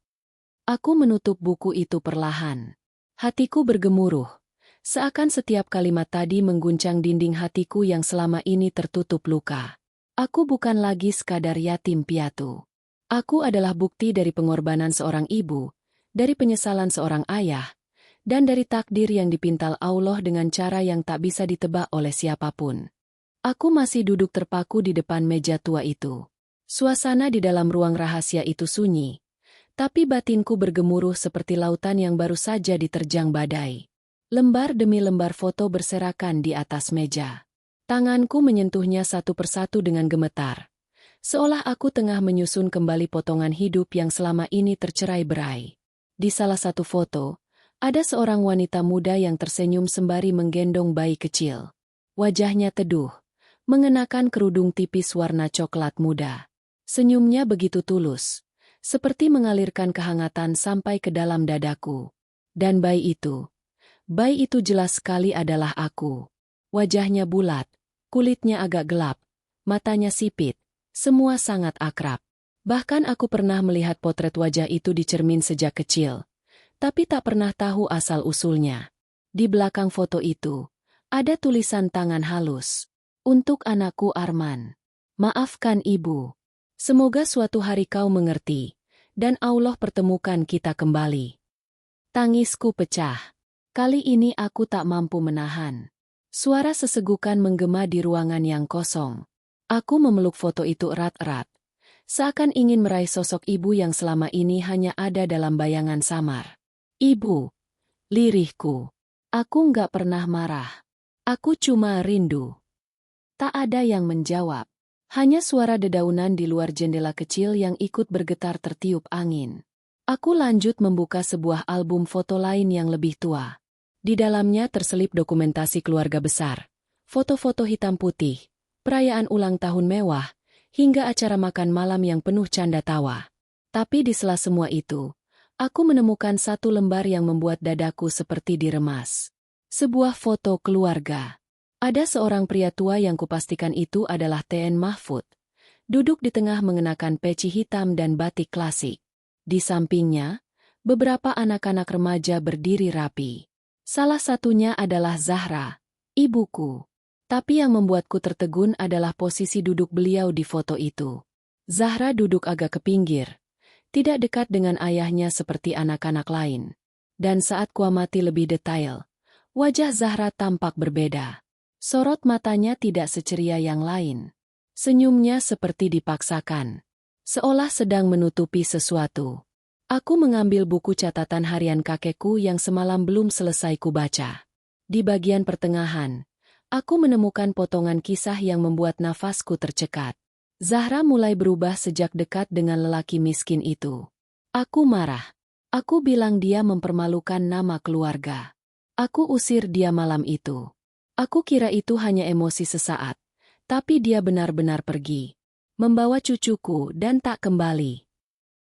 Aku menutup buku itu perlahan. Hatiku bergemuruh. Seakan setiap kalimat tadi mengguncang dinding hatiku yang selama ini tertutup luka. Aku bukan lagi sekadar yatim piatu. Aku adalah bukti dari pengorbanan seorang ibu, dari penyesalan seorang ayah, dan dari takdir yang dipintal Allah dengan cara yang tak bisa ditebak oleh siapapun. Aku masih duduk terpaku di depan meja tua itu. Suasana di dalam ruang rahasia itu sunyi, tapi batinku bergemuruh seperti lautan yang baru saja diterjang badai. Lembar demi lembar foto berserakan di atas meja. Tanganku menyentuhnya satu persatu dengan gemetar, seolah aku tengah menyusun kembali potongan hidup yang selama ini tercerai-berai. Di salah satu foto, ada seorang wanita muda yang tersenyum sembari menggendong bayi kecil. Wajahnya teduh, mengenakan kerudung tipis warna coklat muda. Senyumnya begitu tulus, seperti mengalirkan kehangatan sampai ke dalam dadaku. Dan bayi itu jelas sekali adalah aku. Wajahnya bulat, kulitnya agak gelap, matanya sipit, semua sangat akrab. Bahkan aku pernah melihat potret wajah itu di cermin sejak kecil, tapi tak pernah tahu asal-usulnya. Di belakang foto itu, ada tulisan tangan halus. Untuk anakku Arman. Maafkan ibu. Semoga suatu hari kau mengerti, dan Allah pertemukan kita kembali. Tangisku pecah. Kali ini aku tak mampu menahan. Suara sesegukan menggema di ruangan yang kosong. Aku memeluk foto itu erat-erat, seakan ingin meraih sosok ibu yang selama ini hanya ada dalam bayangan samar. Ibu, lirihku. Aku nggak pernah marah. Aku cuma rindu. Tak ada yang menjawab. Hanya suara dedaunan di luar jendela kecil yang ikut bergetar tertiup angin. Aku lanjut membuka sebuah album foto lain yang lebih tua. Di dalamnya terselip dokumentasi keluarga besar, foto-foto hitam putih, perayaan ulang tahun mewah, hingga acara makan malam yang penuh canda tawa. Tapi di sela semua itu, aku menemukan satu lembar yang membuat dadaku seperti diremas. Sebuah foto keluarga. Ada seorang pria tua yang kupastikan itu adalah T.N. Mahfud, duduk di tengah mengenakan peci hitam dan batik klasik. Di sampingnya, beberapa anak-anak remaja berdiri rapi. Salah satunya adalah Zahra, ibuku. Tapi yang membuatku tertegun adalah posisi duduk beliau di foto itu. Zahra duduk agak ke pinggir, tidak dekat dengan ayahnya seperti anak-anak lain. Dan saat kuamati lebih detail, wajah Zahra tampak berbeda. Sorot matanya tidak seceria yang lain. Senyumnya seperti dipaksakan, seolah sedang menutupi sesuatu. Aku mengambil buku catatan harian kakekku yang semalam belum selesai kubaca. Di bagian pertengahan, aku menemukan potongan kisah yang membuat nafasku tercekat. Zahra mulai berubah sejak dekat dengan lelaki miskin itu. Aku marah. Aku bilang dia mempermalukan nama keluarga. Aku usir dia malam itu. Aku kira itu hanya emosi sesaat, tapi dia benar-benar pergi, membawa cucuku dan tak kembali.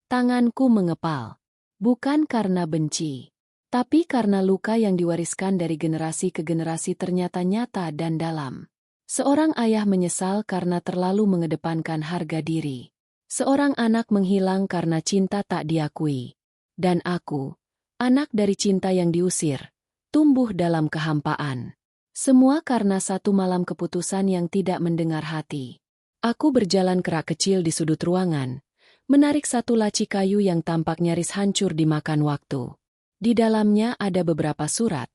Tanganku mengepal, bukan karena benci, tapi karena luka yang diwariskan dari generasi ke generasi ternyata nyata dan dalam. Seorang ayah menyesal karena terlalu mengedepankan harga diri. Seorang anak menghilang karena cinta tak diakui. Dan aku, anak dari cinta yang diusir, tumbuh dalam kehampaan. Semua karena satu malam keputusan yang tidak mendengar hati. Aku berjalan kerak kecil di sudut ruangan, menarik satu laci kayu yang tampak nyaris hancur dimakan waktu. Di dalamnya ada beberapa surat.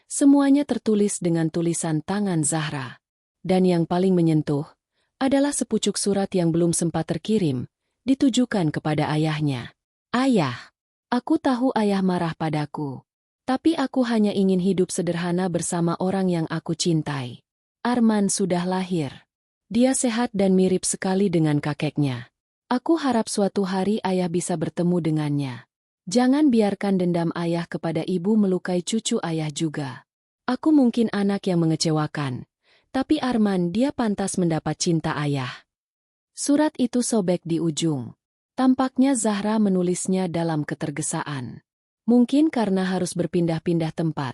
Semuanya tertulis dengan tulisan tangan Zahra. Dan yang paling menyentuh adalah sepucuk surat yang belum sempat terkirim, ditujukan kepada ayahnya. Ayah, aku tahu ayah marah padaku. Tapi aku hanya ingin hidup sederhana bersama orang yang aku cintai. Arman sudah lahir. Dia sehat dan mirip sekali dengan kakeknya. Aku harap suatu hari ayah bisa bertemu dengannya. Jangan biarkan dendam ayah kepada ibu melukai cucu ayah juga. Aku mungkin anak yang mengecewakan. Tapi Arman, dia pantas mendapat cinta ayah. Surat itu sobek di ujung. Tampaknya Zahra menulisnya dalam ketergesaan. Mungkin karena harus berpindah-pindah tempat.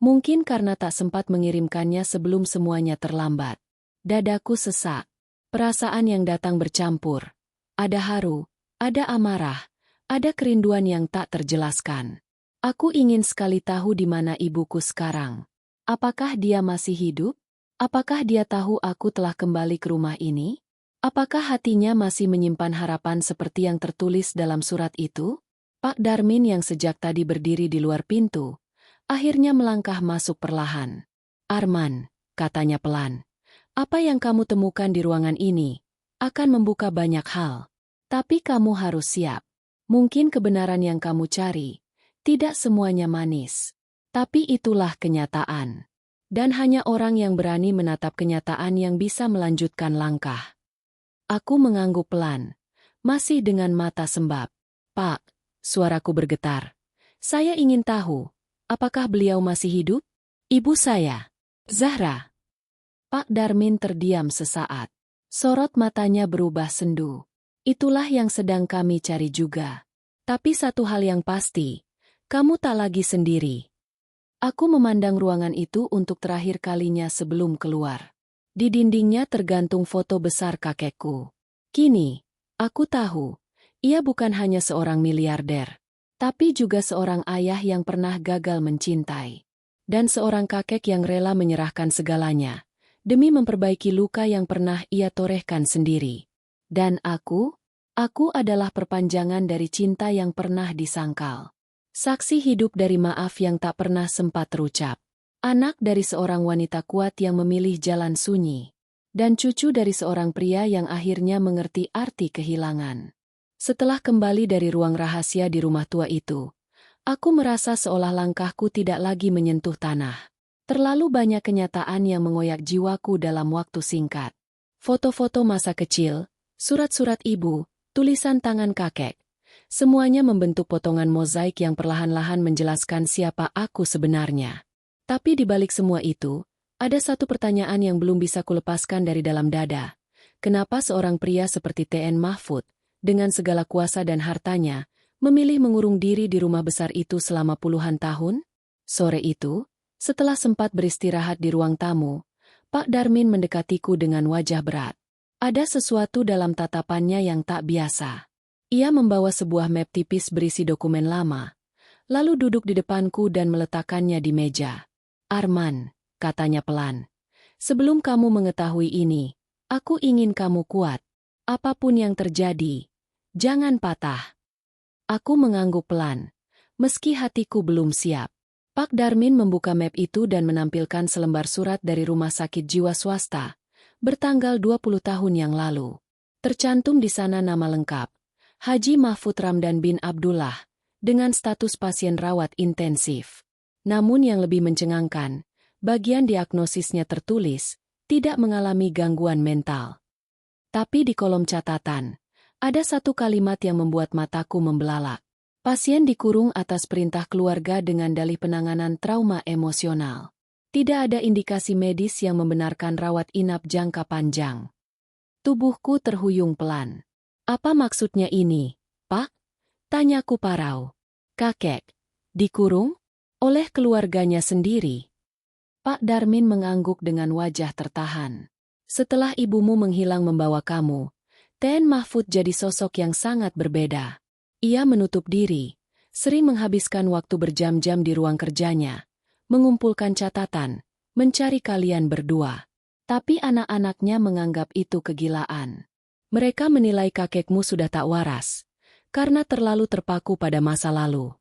Mungkin karena tak sempat mengirimkannya sebelum semuanya terlambat. Dadaku sesak. Perasaan yang datang bercampur. Ada haru, ada amarah, ada kerinduan yang tak terjelaskan. Aku ingin sekali tahu di mana ibuku sekarang. Apakah dia masih hidup? Apakah dia tahu aku telah kembali ke rumah ini? Apakah hatinya masih menyimpan harapan seperti yang tertulis dalam surat itu? Pak Darmin yang sejak tadi berdiri di luar pintu, akhirnya melangkah masuk perlahan. "Arman," katanya pelan, "apa yang kamu temukan di ruangan ini akan membuka banyak hal. Tapi kamu harus siap. Mungkin kebenaran yang kamu cari tidak semuanya manis. Tapi itulah kenyataan. Dan hanya orang yang berani menatap kenyataan yang bisa melanjutkan langkah." Aku mengangguk pelan, masih dengan mata sembab. "Pak," suaraku bergetar. "Saya ingin tahu, apakah beliau masih hidup?" "Ibu saya, Zahra." Pak Darmin terdiam sesaat. Sorot matanya berubah sendu. "Itulah yang sedang kami cari juga. Tapi satu hal yang pasti, kamu tak lagi sendiri." Aku memandang ruangan itu untuk terakhir kalinya sebelum keluar. Di dindingnya tergantung foto besar kakekku. Kini, aku tahu, ia bukan hanya seorang miliarder, tapi juga seorang ayah yang pernah gagal mencintai. Dan seorang kakek yang rela menyerahkan segalanya, demi memperbaiki luka yang pernah ia torehkan sendiri. Dan aku adalah perpanjangan dari cinta yang pernah disangkal. Saksi hidup dari maaf yang tak pernah sempat terucap. Anak dari seorang wanita kuat yang memilih jalan sunyi. Dan cucu dari seorang pria yang akhirnya mengerti arti kehilangan. Setelah kembali dari ruang rahasia di rumah tua itu, aku merasa seolah langkahku tidak lagi menyentuh tanah. Terlalu banyak kenyataan yang mengoyak jiwaku dalam waktu singkat. Foto-foto masa kecil, surat-surat ibu, tulisan tangan kakek. Semuanya membentuk potongan mozaik yang perlahan-lahan menjelaskan siapa aku sebenarnya. Tapi di balik semua itu, ada satu pertanyaan yang belum bisa kulepaskan dari dalam dada. Kenapa seorang pria seperti TN Mahfud, dengan segala kuasa dan hartanya, memilih mengurung diri di rumah besar itu selama puluhan tahun? Sore itu, setelah sempat beristirahat di ruang tamu, Pak Darmin mendekatiku dengan wajah berat. Ada sesuatu dalam tatapannya yang tak biasa. Ia membawa sebuah map tipis berisi dokumen lama, lalu duduk di depanku dan meletakkannya di meja. "Arman," katanya pelan, "sebelum kamu mengetahui ini, aku ingin kamu kuat. Apapun yang terjadi, jangan patah." Aku mengangguk pelan, meski hatiku belum siap. Pak Darmin membuka map itu dan menampilkan selembar surat dari rumah sakit jiwa swasta, bertanggal 20 tahun yang lalu. Tercantum di sana nama lengkap, Haji Mahfud Ramdan bin Abdullah, dengan status pasien rawat intensif. Namun yang lebih mencengangkan, bagian diagnosisnya tertulis, tidak mengalami gangguan mental. Tapi di kolom catatan, ada satu kalimat yang membuat mataku membelalak. Pasien dikurung atas perintah keluarga dengan dalih penanganan trauma emosional. Tidak ada indikasi medis yang membenarkan rawat inap jangka panjang. Tubuhku terhuyung pelan. "Apa maksudnya ini, Pak?" tanyaku parau. "Kakek, dikurung? Oleh keluarganya sendiri?" Pak Darmin mengangguk dengan wajah tertahan. "Setelah ibumu menghilang membawa kamu, TN Mahfud jadi sosok yang sangat berbeda. Ia menutup diri, sering menghabiskan waktu berjam-jam di ruang kerjanya, mengumpulkan catatan, mencari kalian berdua. Tapi anak-anaknya menganggap itu kegilaan. Mereka menilai kakekmu sudah tak waras, karena terlalu terpaku pada masa lalu."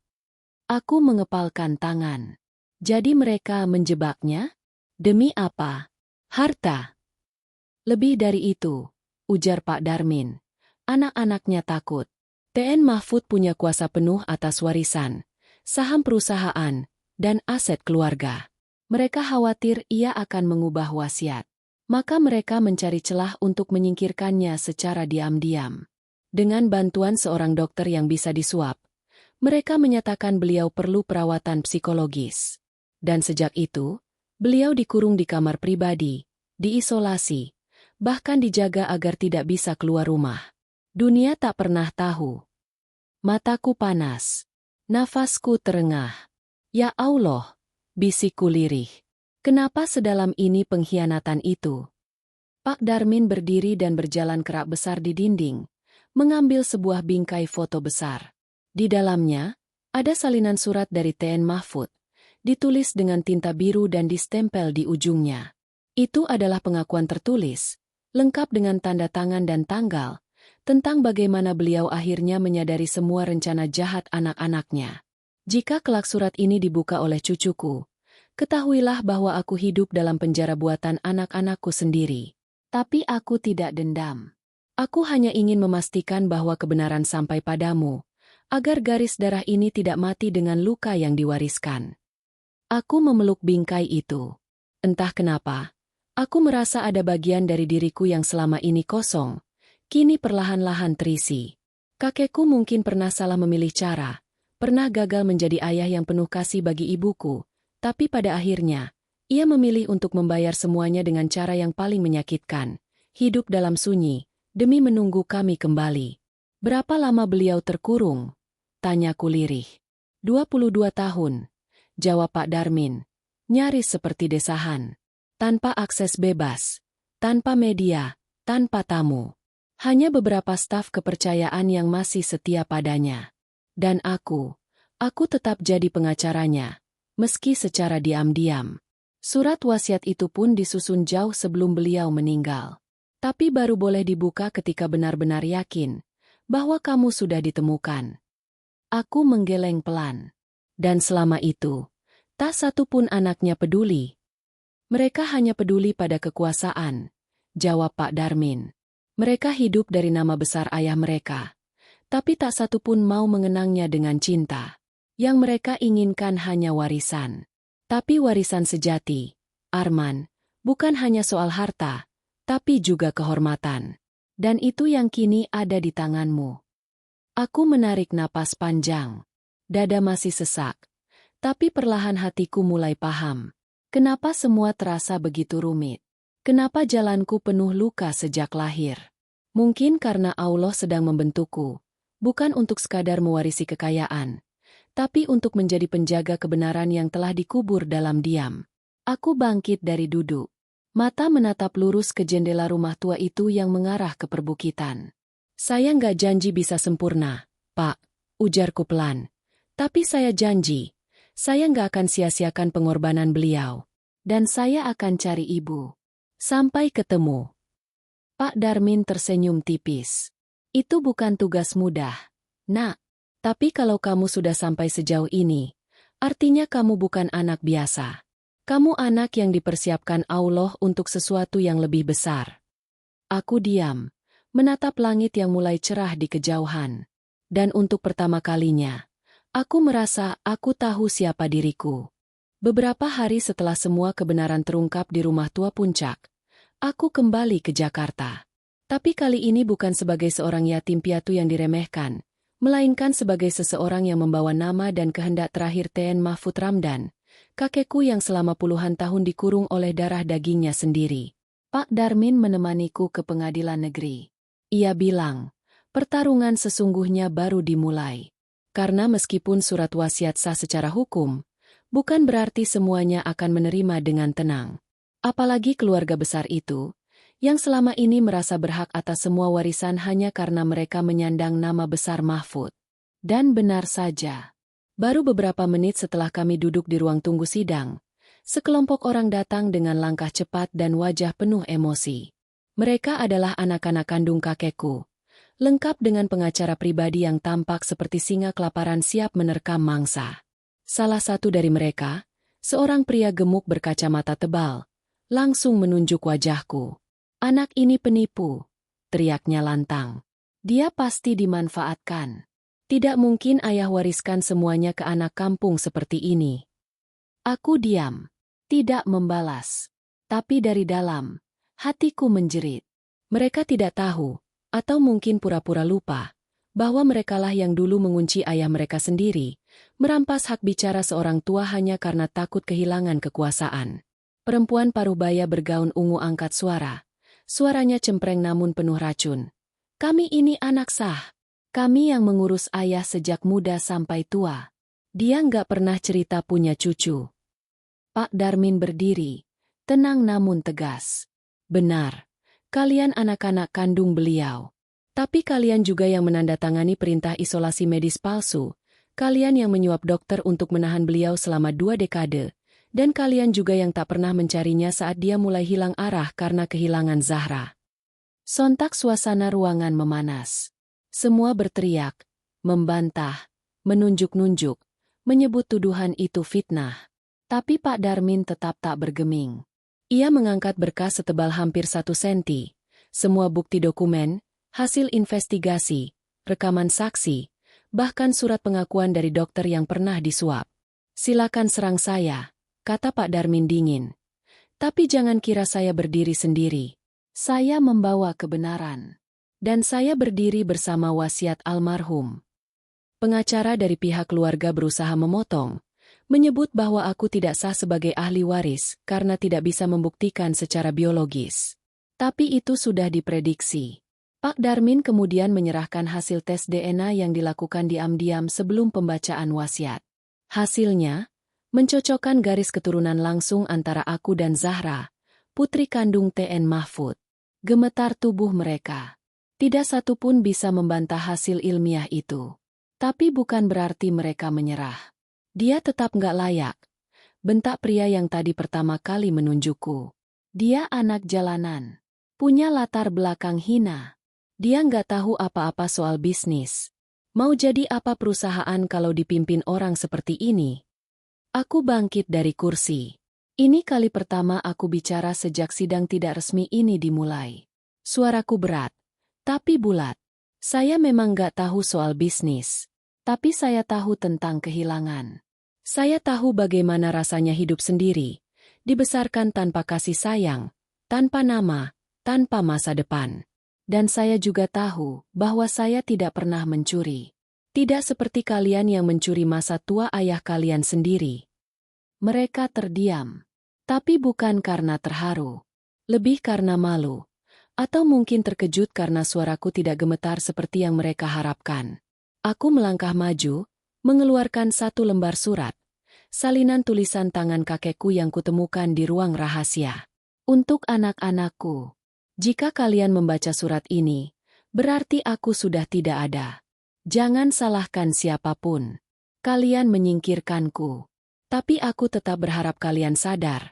Aku mengepalkan tangan. Jadi mereka menjebaknya? Demi apa? Harta. "Lebih dari itu," ujar Pak Darmin. "Anak-anaknya takut. TN Mahfud punya kuasa penuh atas warisan, saham perusahaan, dan aset keluarga. Mereka khawatir ia akan mengubah wasiat. Maka mereka mencari celah untuk menyingkirkannya secara diam-diam. Dengan bantuan seorang dokter yang bisa disuap, mereka menyatakan beliau perlu perawatan psikologis. Dan sejak itu, beliau dikurung di kamar pribadi, diisolasi, bahkan dijaga agar tidak bisa keluar rumah. Dunia tak pernah tahu. Mataku panas. Nafasku terengah. "Ya Allah," bisikku lirih. "Kenapa sedalam ini pengkhianatan itu?" Pak Darmin berdiri dan berjalan kerak besar di dinding, mengambil sebuah bingkai foto besar. Di dalamnya, ada salinan surat dari TN Mahfud, ditulis dengan tinta biru dan distempel di ujungnya. Itu adalah pengakuan tertulis, lengkap dengan tanda tangan dan tanggal, tentang bagaimana beliau akhirnya menyadari semua rencana jahat anak-anaknya. Jika kelak surat ini dibuka oleh cucuku, ketahuilah bahwa aku hidup dalam penjara buatan anak-anakku sendiri. Tapi aku tidak dendam. Aku hanya ingin memastikan bahwa kebenaran sampai padamu, agar garis darah ini tidak mati dengan luka yang diwariskan. Aku memeluk bingkai itu. Entah kenapa, aku merasa ada bagian dari diriku yang selama ini kosong, kini perlahan-lahan terisi. Kakekku mungkin pernah salah memilih cara, pernah gagal menjadi ayah yang penuh kasih bagi ibuku, tapi pada akhirnya, ia memilih untuk membayar semuanya dengan cara yang paling menyakitkan, hidup dalam sunyi, demi menunggu kami kembali. Berapa lama beliau terkurung? Tanyaku lirih. 22 tahun, jawab Pak Darmin, nyaris seperti desahan. Tanpa akses bebas, tanpa media, tanpa tamu. Hanya beberapa staf kepercayaan yang masih setia padanya. Dan aku tetap jadi pengacaranya, meski secara diam-diam. Surat wasiat itu pun disusun jauh sebelum beliau meninggal. Tapi baru boleh dibuka ketika benar-benar yakin bahwa kamu sudah ditemukan. Aku menggeleng pelan. Dan selama itu, tak satu pun anaknya peduli. Mereka hanya peduli pada kekuasaan, jawab Pak Darmin. Mereka hidup dari nama besar ayah mereka, tapi tak satu pun mau mengenangnya dengan cinta. Yang mereka inginkan hanya warisan. Tapi warisan sejati, Arman, bukan hanya soal harta, tapi juga kehormatan. Dan itu yang kini ada di tanganmu. Aku menarik napas panjang. Dada masih sesak. Tapi perlahan hatiku mulai paham. Kenapa semua terasa begitu rumit? Kenapa jalanku penuh luka sejak lahir? Mungkin karena Allah sedang membentukku, bukan untuk sekadar mewarisi kekayaan, tapi untuk menjadi penjaga kebenaran yang telah dikubur dalam diam. Aku bangkit dari duduk. Mata menatap lurus ke jendela rumah tua itu yang mengarah ke perbukitan. Saya nggak janji bisa sempurna, Pak, ujarku pelan. Tapi saya janji, saya nggak akan sia-siakan pengorbanan beliau. Dan saya akan cari ibu. Sampai ketemu. Pak Darmin tersenyum tipis. Itu bukan tugas mudah, Nak. Tapi kalau kamu sudah sampai sejauh ini, artinya kamu bukan anak biasa. Kamu anak yang dipersiapkan Allah untuk sesuatu yang lebih besar. Aku diam, menatap langit yang mulai cerah di kejauhan. Dan untuk pertama kalinya, aku merasa aku tahu siapa diriku. Beberapa hari setelah semua kebenaran terungkap di rumah tua Puncak, aku kembali ke Jakarta. Tapi kali ini bukan sebagai seorang yatim piatu yang diremehkan, melainkan sebagai seseorang yang membawa nama dan kehendak terakhir Tn Mahfud Ramdan, kakekku yang selama puluhan tahun dikurung oleh darah dagingnya sendiri. Pak Darmin menemaniku ke pengadilan negeri. Ia bilang, pertarungan sesungguhnya baru dimulai. Karena meskipun surat wasiat sah secara hukum, bukan berarti semuanya akan menerima dengan tenang. Apalagi keluarga besar itu, yang selama ini merasa berhak atas semua warisan hanya karena mereka menyandang nama besar Mahfud. Dan benar saja. Baru beberapa menit setelah kami duduk di ruang tunggu sidang, sekelompok orang datang dengan langkah cepat dan wajah penuh emosi. Mereka adalah anak-anak kandung kakekku, lengkap dengan pengacara pribadi yang tampak seperti singa kelaparan siap menerkam mangsa. Salah satu dari mereka, seorang pria gemuk berkacamata tebal, langsung menunjuk wajahku. Anak ini penipu, teriaknya lantang. Dia pasti dimanfaatkan. Tidak mungkin ayah wariskan semuanya ke anak kampung seperti ini. Aku diam, tidak membalas. Tapi dari dalam, hatiku menjerit. Mereka tidak tahu, atau mungkin pura-pura lupa, bahwa merekalah yang dulu mengunci ayah mereka sendiri, merampas hak bicara seorang tua hanya karena takut kehilangan kekuasaan. Perempuan paruh baya bergaun ungu angkat suara. Suaranya cempreng namun penuh racun. Kami ini anak sah. Kami yang mengurus ayah sejak muda sampai tua. Dia nggak pernah cerita punya cucu. Pak Darmin berdiri, tenang namun tegas. Benar, kalian anak-anak kandung beliau. Tapi kalian juga yang menandatangani perintah isolasi medis palsu. Kalian yang menyuap dokter untuk menahan beliau selama 2 dekade. Dan kalian juga yang tak pernah mencarinya saat dia mulai hilang arah karena kehilangan Zahra. Sontak suasana ruangan memanas. Semua berteriak, membantah, menunjuk-nunjuk, menyebut tuduhan itu fitnah. Tapi Pak Darmin tetap tak bergeming. Ia mengangkat berkas setebal hampir 1 senti. Semua bukti dokumen, hasil investigasi, rekaman saksi, bahkan surat pengakuan dari dokter yang pernah disuap. Silakan serang saya, kata Pak Darmin dingin. Tapi jangan kira saya berdiri sendiri. Saya membawa kebenaran. Dan saya berdiri bersama wasiat almarhum. Pengacara dari pihak keluarga berusaha memotong, menyebut bahwa aku tidak sah sebagai ahli waris karena tidak bisa membuktikan secara biologis. Tapi itu sudah diprediksi. Pak Darmin kemudian menyerahkan hasil tes DNA yang dilakukan diam-diam sebelum pembacaan wasiat. Hasilnya, mencocokkan garis keturunan langsung antara aku dan Zahra, putri kandung TN Mahfud. Gemetar tubuh mereka. Tidak satu pun bisa membantah hasil ilmiah itu. Tapi bukan berarti mereka menyerah. Dia tetap nggak layak. Bentak pria yang tadi pertama kali menunjukku. Dia anak jalanan. Punya latar belakang hina. Dia nggak tahu apa-apa soal bisnis. Mau jadi apa perusahaan kalau dipimpin orang seperti ini? Aku bangkit dari kursi. Ini kali pertama aku bicara sejak sidang tidak resmi ini dimulai. Suaraku berat, tapi bulat. Saya memang nggak tahu soal bisnis. Tapi saya tahu tentang kehilangan. Saya tahu bagaimana rasanya hidup sendiri, dibesarkan tanpa kasih sayang, tanpa nama, tanpa masa depan. Dan saya juga tahu bahwa saya tidak pernah mencuri. Tidak seperti kalian yang mencuri masa tua ayah kalian sendiri. Mereka terdiam. Tapi bukan karena terharu. Lebih karena malu. Atau mungkin terkejut karena suaraku tidak gemetar seperti yang mereka harapkan. Aku melangkah maju, mengeluarkan 1 lembar surat. Salinan tulisan tangan kakekku yang kutemukan di ruang rahasia. Untuk anak-anakku. Jika kalian membaca surat ini, berarti aku sudah tidak ada. Jangan salahkan siapapun. Kalian menyingkirkanku. Tapi aku tetap berharap kalian sadar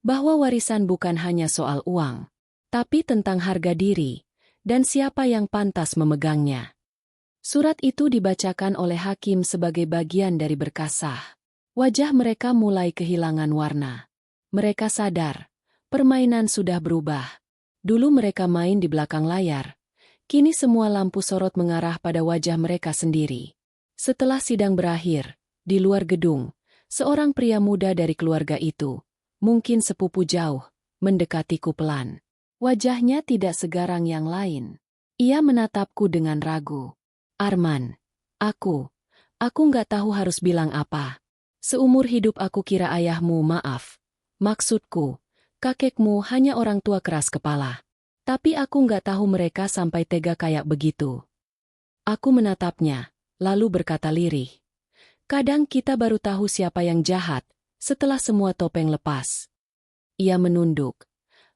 bahwa warisan bukan hanya soal uang, tapi tentang harga diri dan siapa yang pantas memegangnya. Surat itu dibacakan oleh hakim sebagai bagian dari berkas sah. Wajah mereka mulai kehilangan warna. Mereka sadar, permainan sudah berubah. Dulu mereka main di belakang layar. Kini semua lampu sorot mengarah pada wajah mereka sendiri. Setelah sidang berakhir, di luar gedung, seorang pria muda dari keluarga itu, mungkin sepupu jauh, mendekatiku pelan. Wajahnya tidak segarang yang lain. Ia menatapku dengan ragu. Arman, aku nggak tahu harus bilang apa. Seumur hidup aku kira ayahmu, maaf. Maksudku, kakekmu hanya orang tua keras kepala. Tapi aku nggak tahu mereka sampai tega kayak begitu. Aku menatapnya, lalu berkata lirih. Kadang kita baru tahu siapa yang jahat, setelah semua topeng lepas. Ia menunduk,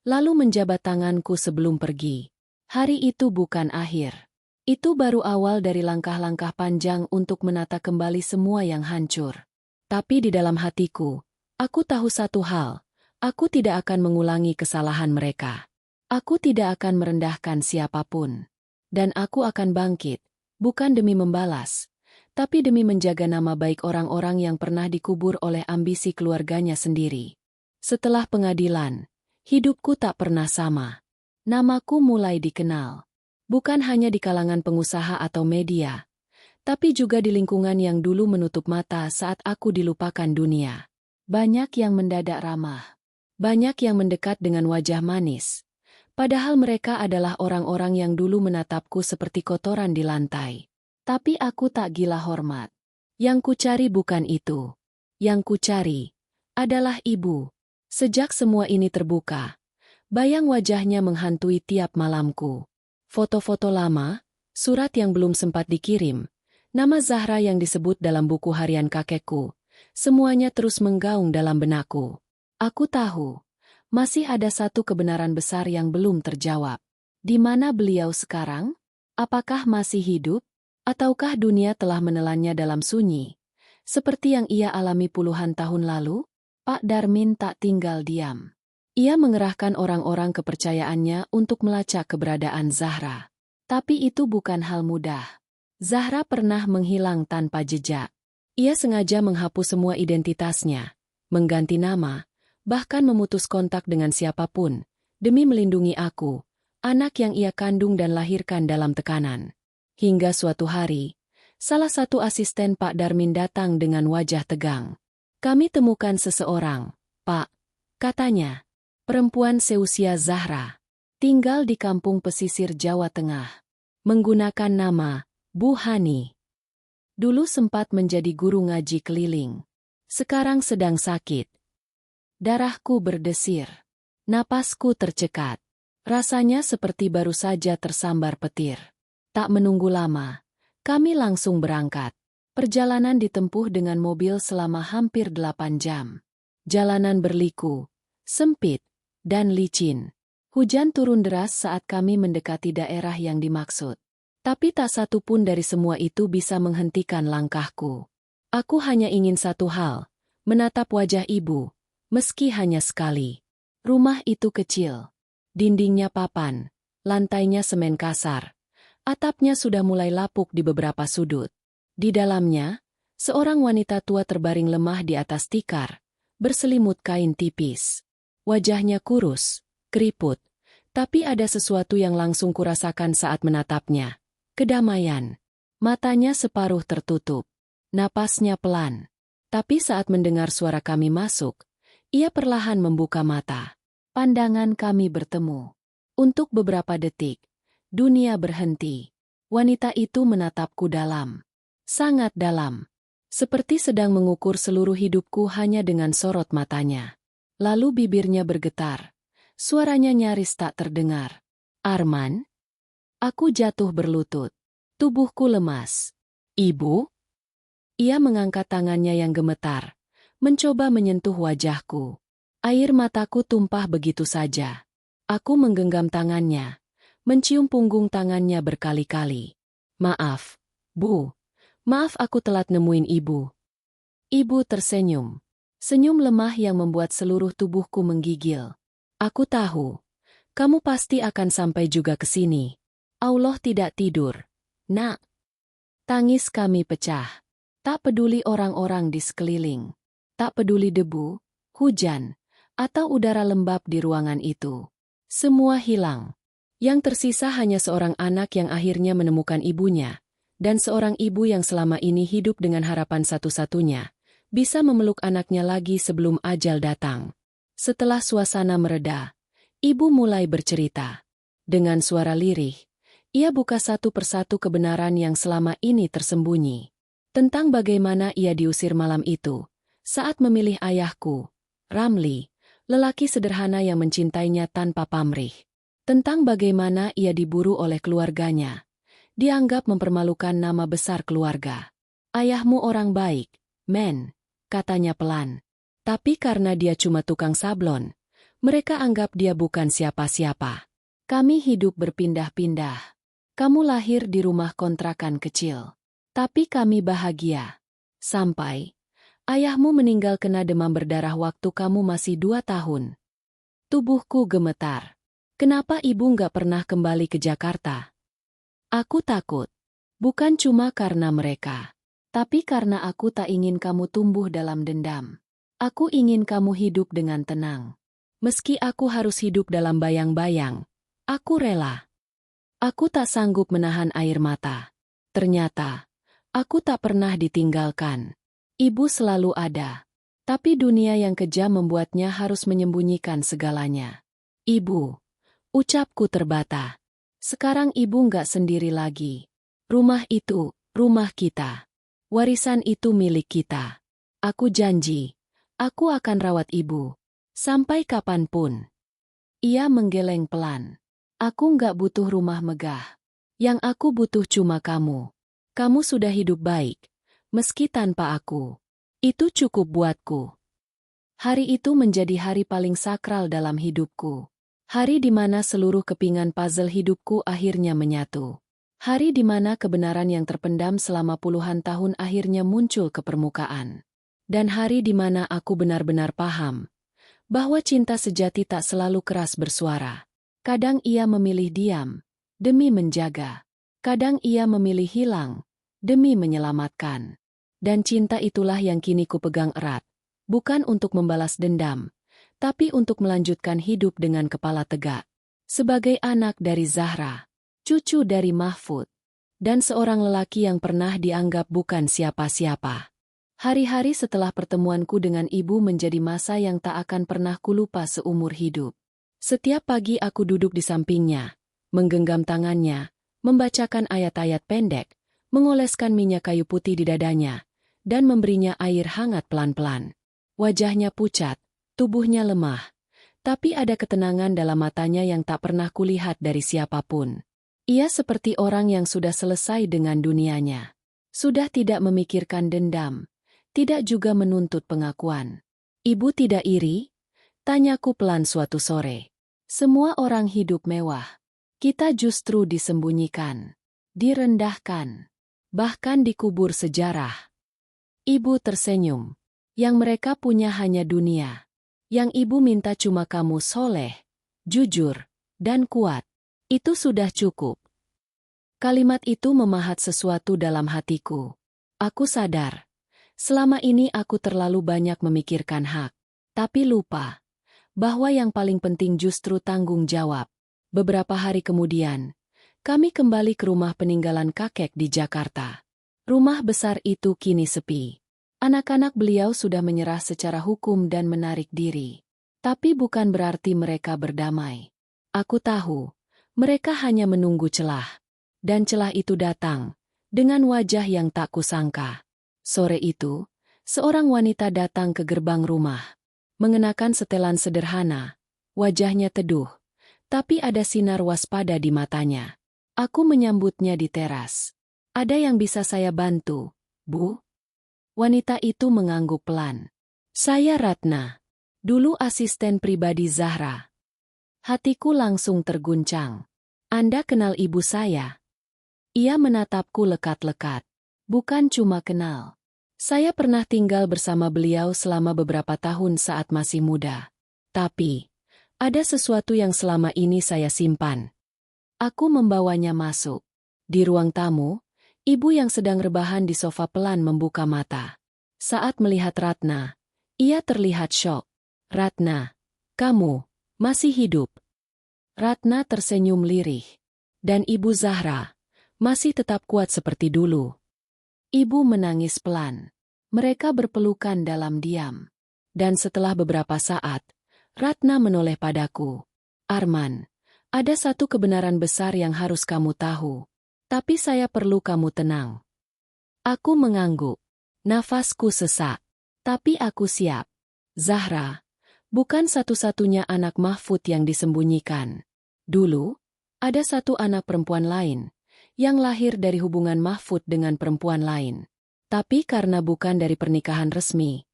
lalu menjabat tanganku sebelum pergi. Hari itu bukan akhir. Itu baru awal dari langkah-langkah panjang untuk menata kembali semua yang hancur. Tapi di dalam hatiku, aku tahu satu hal, aku tidak akan mengulangi kesalahan mereka. Aku tidak akan merendahkan siapapun. Dan aku akan bangkit, bukan demi membalas, tapi demi menjaga nama baik orang-orang yang pernah dikubur oleh ambisi keluarganya sendiri. Setelah pengadilan, hidupku tak pernah sama. Namaku mulai dikenal. Bukan hanya di kalangan pengusaha atau media, tapi juga di lingkungan yang dulu menutup mata saat aku dilupakan dunia. Banyak yang mendadak ramah. Banyak yang mendekat dengan wajah manis. Padahal mereka adalah orang-orang yang dulu menatapku seperti kotoran di lantai. Tapi aku tak gila hormat. Yang kucari bukan itu. Yang kucari adalah ibu. Sejak semua ini terbuka, bayang wajahnya menghantui tiap malamku. Foto-foto lama, surat yang belum sempat dikirim, nama Zahra yang disebut dalam buku harian kakekku, semuanya terus menggaung dalam benakku. Aku tahu, masih ada satu kebenaran besar yang belum terjawab. Di mana beliau sekarang? Apakah masih hidup? Ataukah dunia telah menelannya dalam sunyi? Seperti yang ia alami puluhan tahun lalu? Pak Darmin tak tinggal diam. Ia mengerahkan orang-orang kepercayaannya untuk melacak keberadaan Zahra. Tapi itu bukan hal mudah. Zahra pernah menghilang tanpa jejak. Ia sengaja menghapus semua identitasnya, mengganti nama, bahkan memutus kontak dengan siapapun, demi melindungi aku, anak yang ia kandung dan lahirkan dalam tekanan. Hingga suatu hari, salah satu asisten Pak Darmin datang dengan wajah tegang. "Kami temukan seseorang, Pak," katanya. Perempuan seusia Zahra, tinggal di kampung pesisir Jawa Tengah, menggunakan nama Bu Hani. Dulu sempat menjadi guru ngaji keliling. Sekarang sedang sakit. Darahku berdesir. Napasku tercekat. Rasanya seperti baru saja tersambar petir. Tak menunggu lama, kami langsung berangkat. Perjalanan ditempuh dengan mobil selama hampir 8 jam. Jalanan berliku, sempit, dan licin. Hujan turun deras saat kami mendekati daerah yang dimaksud. Tapi tak satu pun dari semua itu bisa menghentikan langkahku. Aku hanya ingin satu hal, menatap wajah ibu, meski hanya sekali. Rumah itu kecil. Dindingnya papan, lantainya semen kasar. Atapnya sudah mulai lapuk di beberapa sudut. Di dalamnya, seorang wanita tua terbaring lemah di atas tikar, berselimut kain tipis. Wajahnya kurus, keriput, tapi ada sesuatu yang langsung kurasakan saat menatapnya. Kedamaian. Matanya separuh tertutup. Napasnya pelan. Tapi saat mendengar suara kami masuk, ia perlahan membuka mata. Pandangan kami bertemu. Untuk beberapa detik, dunia berhenti. Wanita itu menatapku dalam. Sangat dalam. Seperti sedang mengukur seluruh hidupku hanya dengan sorot matanya. Lalu bibirnya bergetar. Suaranya nyaris tak terdengar. "Arman?" Aku jatuh berlutut. Tubuhku lemas. "Ibu?" Ia mengangkat tangannya yang gemetar, mencoba menyentuh wajahku. Air mataku tumpah begitu saja. Aku menggenggam tangannya, mencium punggung tangannya berkali-kali. "Maaf, Bu. Maaf aku telat nemuin Ibu." Ibu tersenyum. Senyum lemah yang membuat seluruh tubuhku menggigil. "Aku tahu. Kamu pasti akan sampai juga ke sini. Allah tidak tidur, Nak." Tangis kami pecah. Tak peduli orang-orang di sekeliling. Tak peduli debu, hujan, atau udara lembab di ruangan itu. Semua hilang. Yang tersisa hanya seorang anak yang akhirnya menemukan ibunya, dan seorang ibu yang selama ini hidup dengan harapan satu-satunya, bisa memeluk anaknya lagi sebelum ajal datang. Setelah suasana mereda, ibu mulai bercerita. Dengan suara lirih, ia buka satu persatu kebenaran yang selama ini tersembunyi. Tentang bagaimana ia diusir malam itu, saat memilih ayahku, Ramli, lelaki sederhana yang mencintainya tanpa pamrih. Tentang bagaimana ia diburu oleh keluarganya, dianggap mempermalukan nama besar keluarga. "Ayahmu orang baik, Men," katanya pelan. "Tapi karena dia cuma tukang sablon, mereka anggap dia bukan siapa-siapa. Kami hidup berpindah-pindah. Kamu lahir di rumah kontrakan kecil. Tapi kami bahagia. Sampai ayahmu meninggal kena demam berdarah waktu kamu masih 2 tahun. Tubuhku gemetar. Kenapa ibu nggak pernah kembali ke Jakarta? Aku takut. Bukan cuma karena mereka. Tapi karena aku tak ingin kamu tumbuh dalam dendam. Aku ingin kamu hidup dengan tenang. Meski aku harus hidup dalam bayang-bayang, aku rela. Aku tak sanggup menahan air mata. Ternyata, aku tak pernah ditinggalkan. Ibu selalu ada. Tapi dunia yang kejam membuatnya harus menyembunyikan segalanya. "Ibu," ucapku terbata. "Sekarang ibu nggak sendiri lagi. Rumah itu, rumah kita. Warisan itu milik kita. Aku janji, aku akan rawat ibu. Sampai kapanpun." Ia menggeleng pelan. "Aku nggak butuh rumah megah. Yang aku butuh cuma kamu. Kamu sudah hidup baik, meski tanpa aku. Itu cukup buatku." Hari itu menjadi hari paling sakral dalam hidupku. Hari di mana seluruh kepingan puzzle hidupku akhirnya menyatu. Hari di mana kebenaran yang terpendam selama puluhan tahun akhirnya muncul ke permukaan. Dan hari di mana aku benar-benar paham Bahwa cinta sejati tak selalu keras bersuara. Kadang ia memilih diam, demi menjaga. Kadang ia memilih hilang, demi menyelamatkan. Dan cinta itulah yang kini kupegang erat. Bukan untuk membalas dendam, tapi untuk melanjutkan hidup dengan kepala tegak. Sebagai anak dari Zahra, cucu dari Mahfud, dan seorang lelaki yang pernah dianggap bukan siapa-siapa. Hari-hari setelah pertemuanku dengan ibu menjadi masa yang tak akan pernah kulupa seumur hidup. Setiap pagi aku duduk di sampingnya, menggenggam tangannya, membacakan ayat-ayat pendek, mengoleskan minyak kayu putih di dadanya, dan memberinya air hangat pelan-pelan. Wajahnya pucat, tubuhnya lemah, tapi ada ketenangan dalam matanya yang tak pernah kulihat dari siapapun. Ia seperti orang yang sudah selesai dengan dunianya. Sudah tidak memikirkan dendam. Tidak juga menuntut pengakuan. Ibu tidak iri? Tanyaku pelan suatu sore. Semua orang hidup mewah. Kita justru disembunyikan, direndahkan, bahkan dikubur sejarah. Ibu tersenyum. Yang mereka punya hanya dunia. Yang ibu minta cuma kamu soleh, jujur, dan kuat. Itu sudah cukup. Kalimat itu memahat sesuatu dalam hatiku. Aku sadar. Selama ini aku terlalu banyak memikirkan hak, tapi lupa bahwa yang paling penting justru tanggung jawab. Beberapa hari kemudian, kami kembali ke rumah peninggalan kakek di Jakarta. Rumah besar itu kini sepi. Anak-anak beliau sudah menyerah secara hukum dan menarik diri. Tapi bukan berarti mereka berdamai. Aku tahu, mereka hanya menunggu celah. Dan celah itu datang, dengan wajah yang tak kusangka. Sore itu, seorang wanita datang ke gerbang rumah. Mengenakan setelan sederhana, wajahnya teduh, tapi ada sinar waspada di matanya. Aku menyambutnya di teras. Ada yang bisa saya bantu, Bu? Wanita itu mengangguk pelan. Saya Ratna, dulu asisten pribadi Zahra. Hatiku langsung terguncang. Anda kenal ibu saya? Ia menatapku lekat-lekat. Bukan cuma kenal. Saya pernah tinggal bersama beliau selama beberapa tahun saat masih muda. Tapi, ada sesuatu yang selama ini saya simpan. Aku membawanya masuk. Di ruang tamu, ibu yang sedang rebahan di sofa pelan membuka mata. Saat melihat Ratna, ia terlihat syok. Ratna, kamu masih hidup. Ratna tersenyum lirih. Dan Ibu Zahra masih tetap kuat seperti dulu. Ibu menangis pelan. Mereka berpelukan dalam diam. Dan setelah beberapa saat, Ratna menoleh padaku. Arman, ada satu kebenaran besar yang harus kamu tahu. Tapi saya perlu kamu tenang. Aku mengangguk. Nafasku sesak. Tapi aku siap. Zahra, bukan satu-satunya anak Mahfud yang disembunyikan. Dulu, ada satu anak perempuan lain yang lahir dari hubungan Mahfud dengan perempuan lain. Tapi karena bukan dari pernikahan resmi,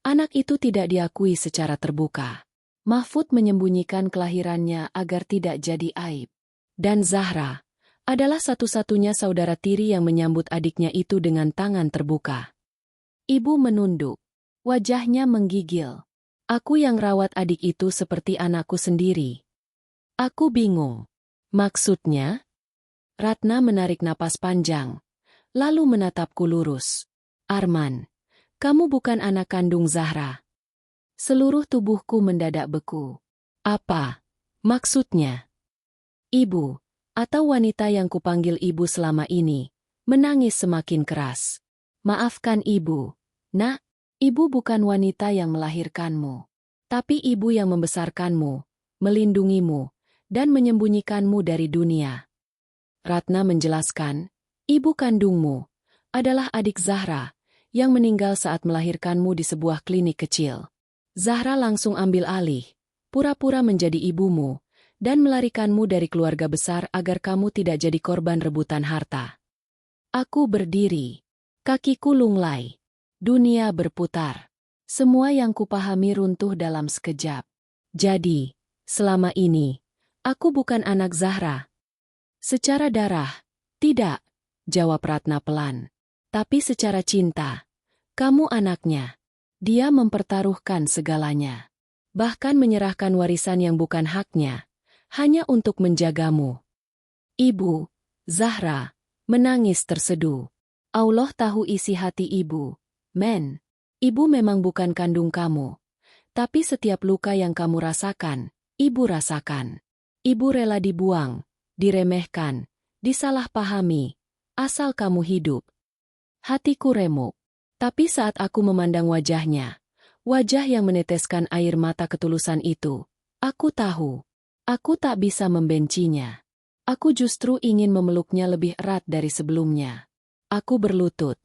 anak itu tidak diakui secara terbuka. Mahfud menyembunyikan kelahirannya agar tidak jadi aib. Dan Zahra adalah satu-satunya saudara tiri yang menyambut adiknya itu dengan tangan terbuka. Ibu menunduk. Wajahnya menggigil. Aku yang rawat adik itu seperti anakku sendiri. Aku bingung. Maksudnya? Ratna menarik napas panjang, lalu menatapku lurus. Arman, kamu bukan anak kandung Zahra. Seluruh tubuhku mendadak beku. Apa maksudnya? Ibu, atau wanita yang kupanggil ibu selama ini, menangis semakin keras. Maafkan ibu, nak, ibu bukan wanita yang melahirkanmu. Tapi ibu yang membesarkanmu, melindungimu, dan menyembunyikanmu dari dunia. Ratna menjelaskan, ibu kandungmu adalah adik Zahra yang meninggal saat melahirkanmu di sebuah klinik kecil. Zahra langsung ambil alih, pura-pura menjadi ibumu, dan melarikanmu dari keluarga besar agar kamu tidak jadi korban rebutan harta. Aku berdiri, kakiku lunglai, dunia berputar. Semua yang kupahami runtuh dalam sekejap. Jadi, selama ini, aku bukan anak Zahra. Secara darah, tidak, jawab Ratna pelan. Tapi secara cinta, kamu anaknya. Dia mempertaruhkan segalanya. bahkan menyerahkan warisan yang bukan haknya, hanya untuk menjagamu. Ibu, Zahra, menangis terseduh. Allah tahu isi hati ibu, men. Ibu memang bukan kandung kamu. Tapi setiap luka yang kamu rasakan, ibu rasakan. Ibu rela dibuang, diremehkan, disalahpahami, asal kamu hidup. Hatiku remuk. Tapi saat aku memandang wajahnya, wajah yang meneteskan air mata ketulusan itu, aku tahu. Aku tak bisa membencinya. Aku justru ingin memeluknya lebih erat dari sebelumnya. Aku berlutut,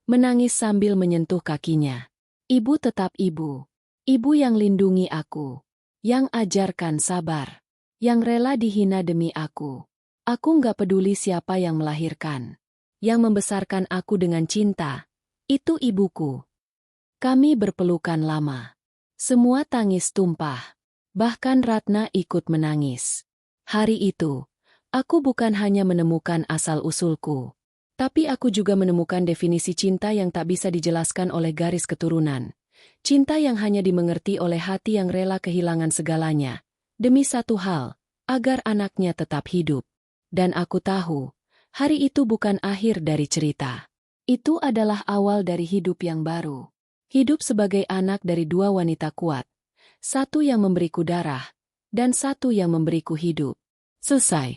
menangis sambil menyentuh kakinya. Ibu tetap ibu. Ibu yang lindungi aku. Yang ajarkan sabar. Yang rela dihina demi aku. Aku nggak peduli siapa yang melahirkan. Yang membesarkan aku dengan cinta. Itu ibuku. Kami berpelukan lama. Semua tangis tumpah. Bahkan Ratna ikut menangis. Hari itu, aku bukan hanya menemukan asal-usulku. Tapi aku juga menemukan definisi cinta yang tak bisa dijelaskan oleh garis keturunan. Cinta yang hanya dimengerti oleh hati yang rela kehilangan segalanya. Demi satu hal, agar anaknya tetap hidup. Dan aku tahu, hari itu bukan akhir dari cerita. Itu adalah awal dari hidup yang baru. Hidup sebagai anak dari dua wanita kuat. Satu yang memberiku darah, dan satu yang memberiku hidup. Selesai.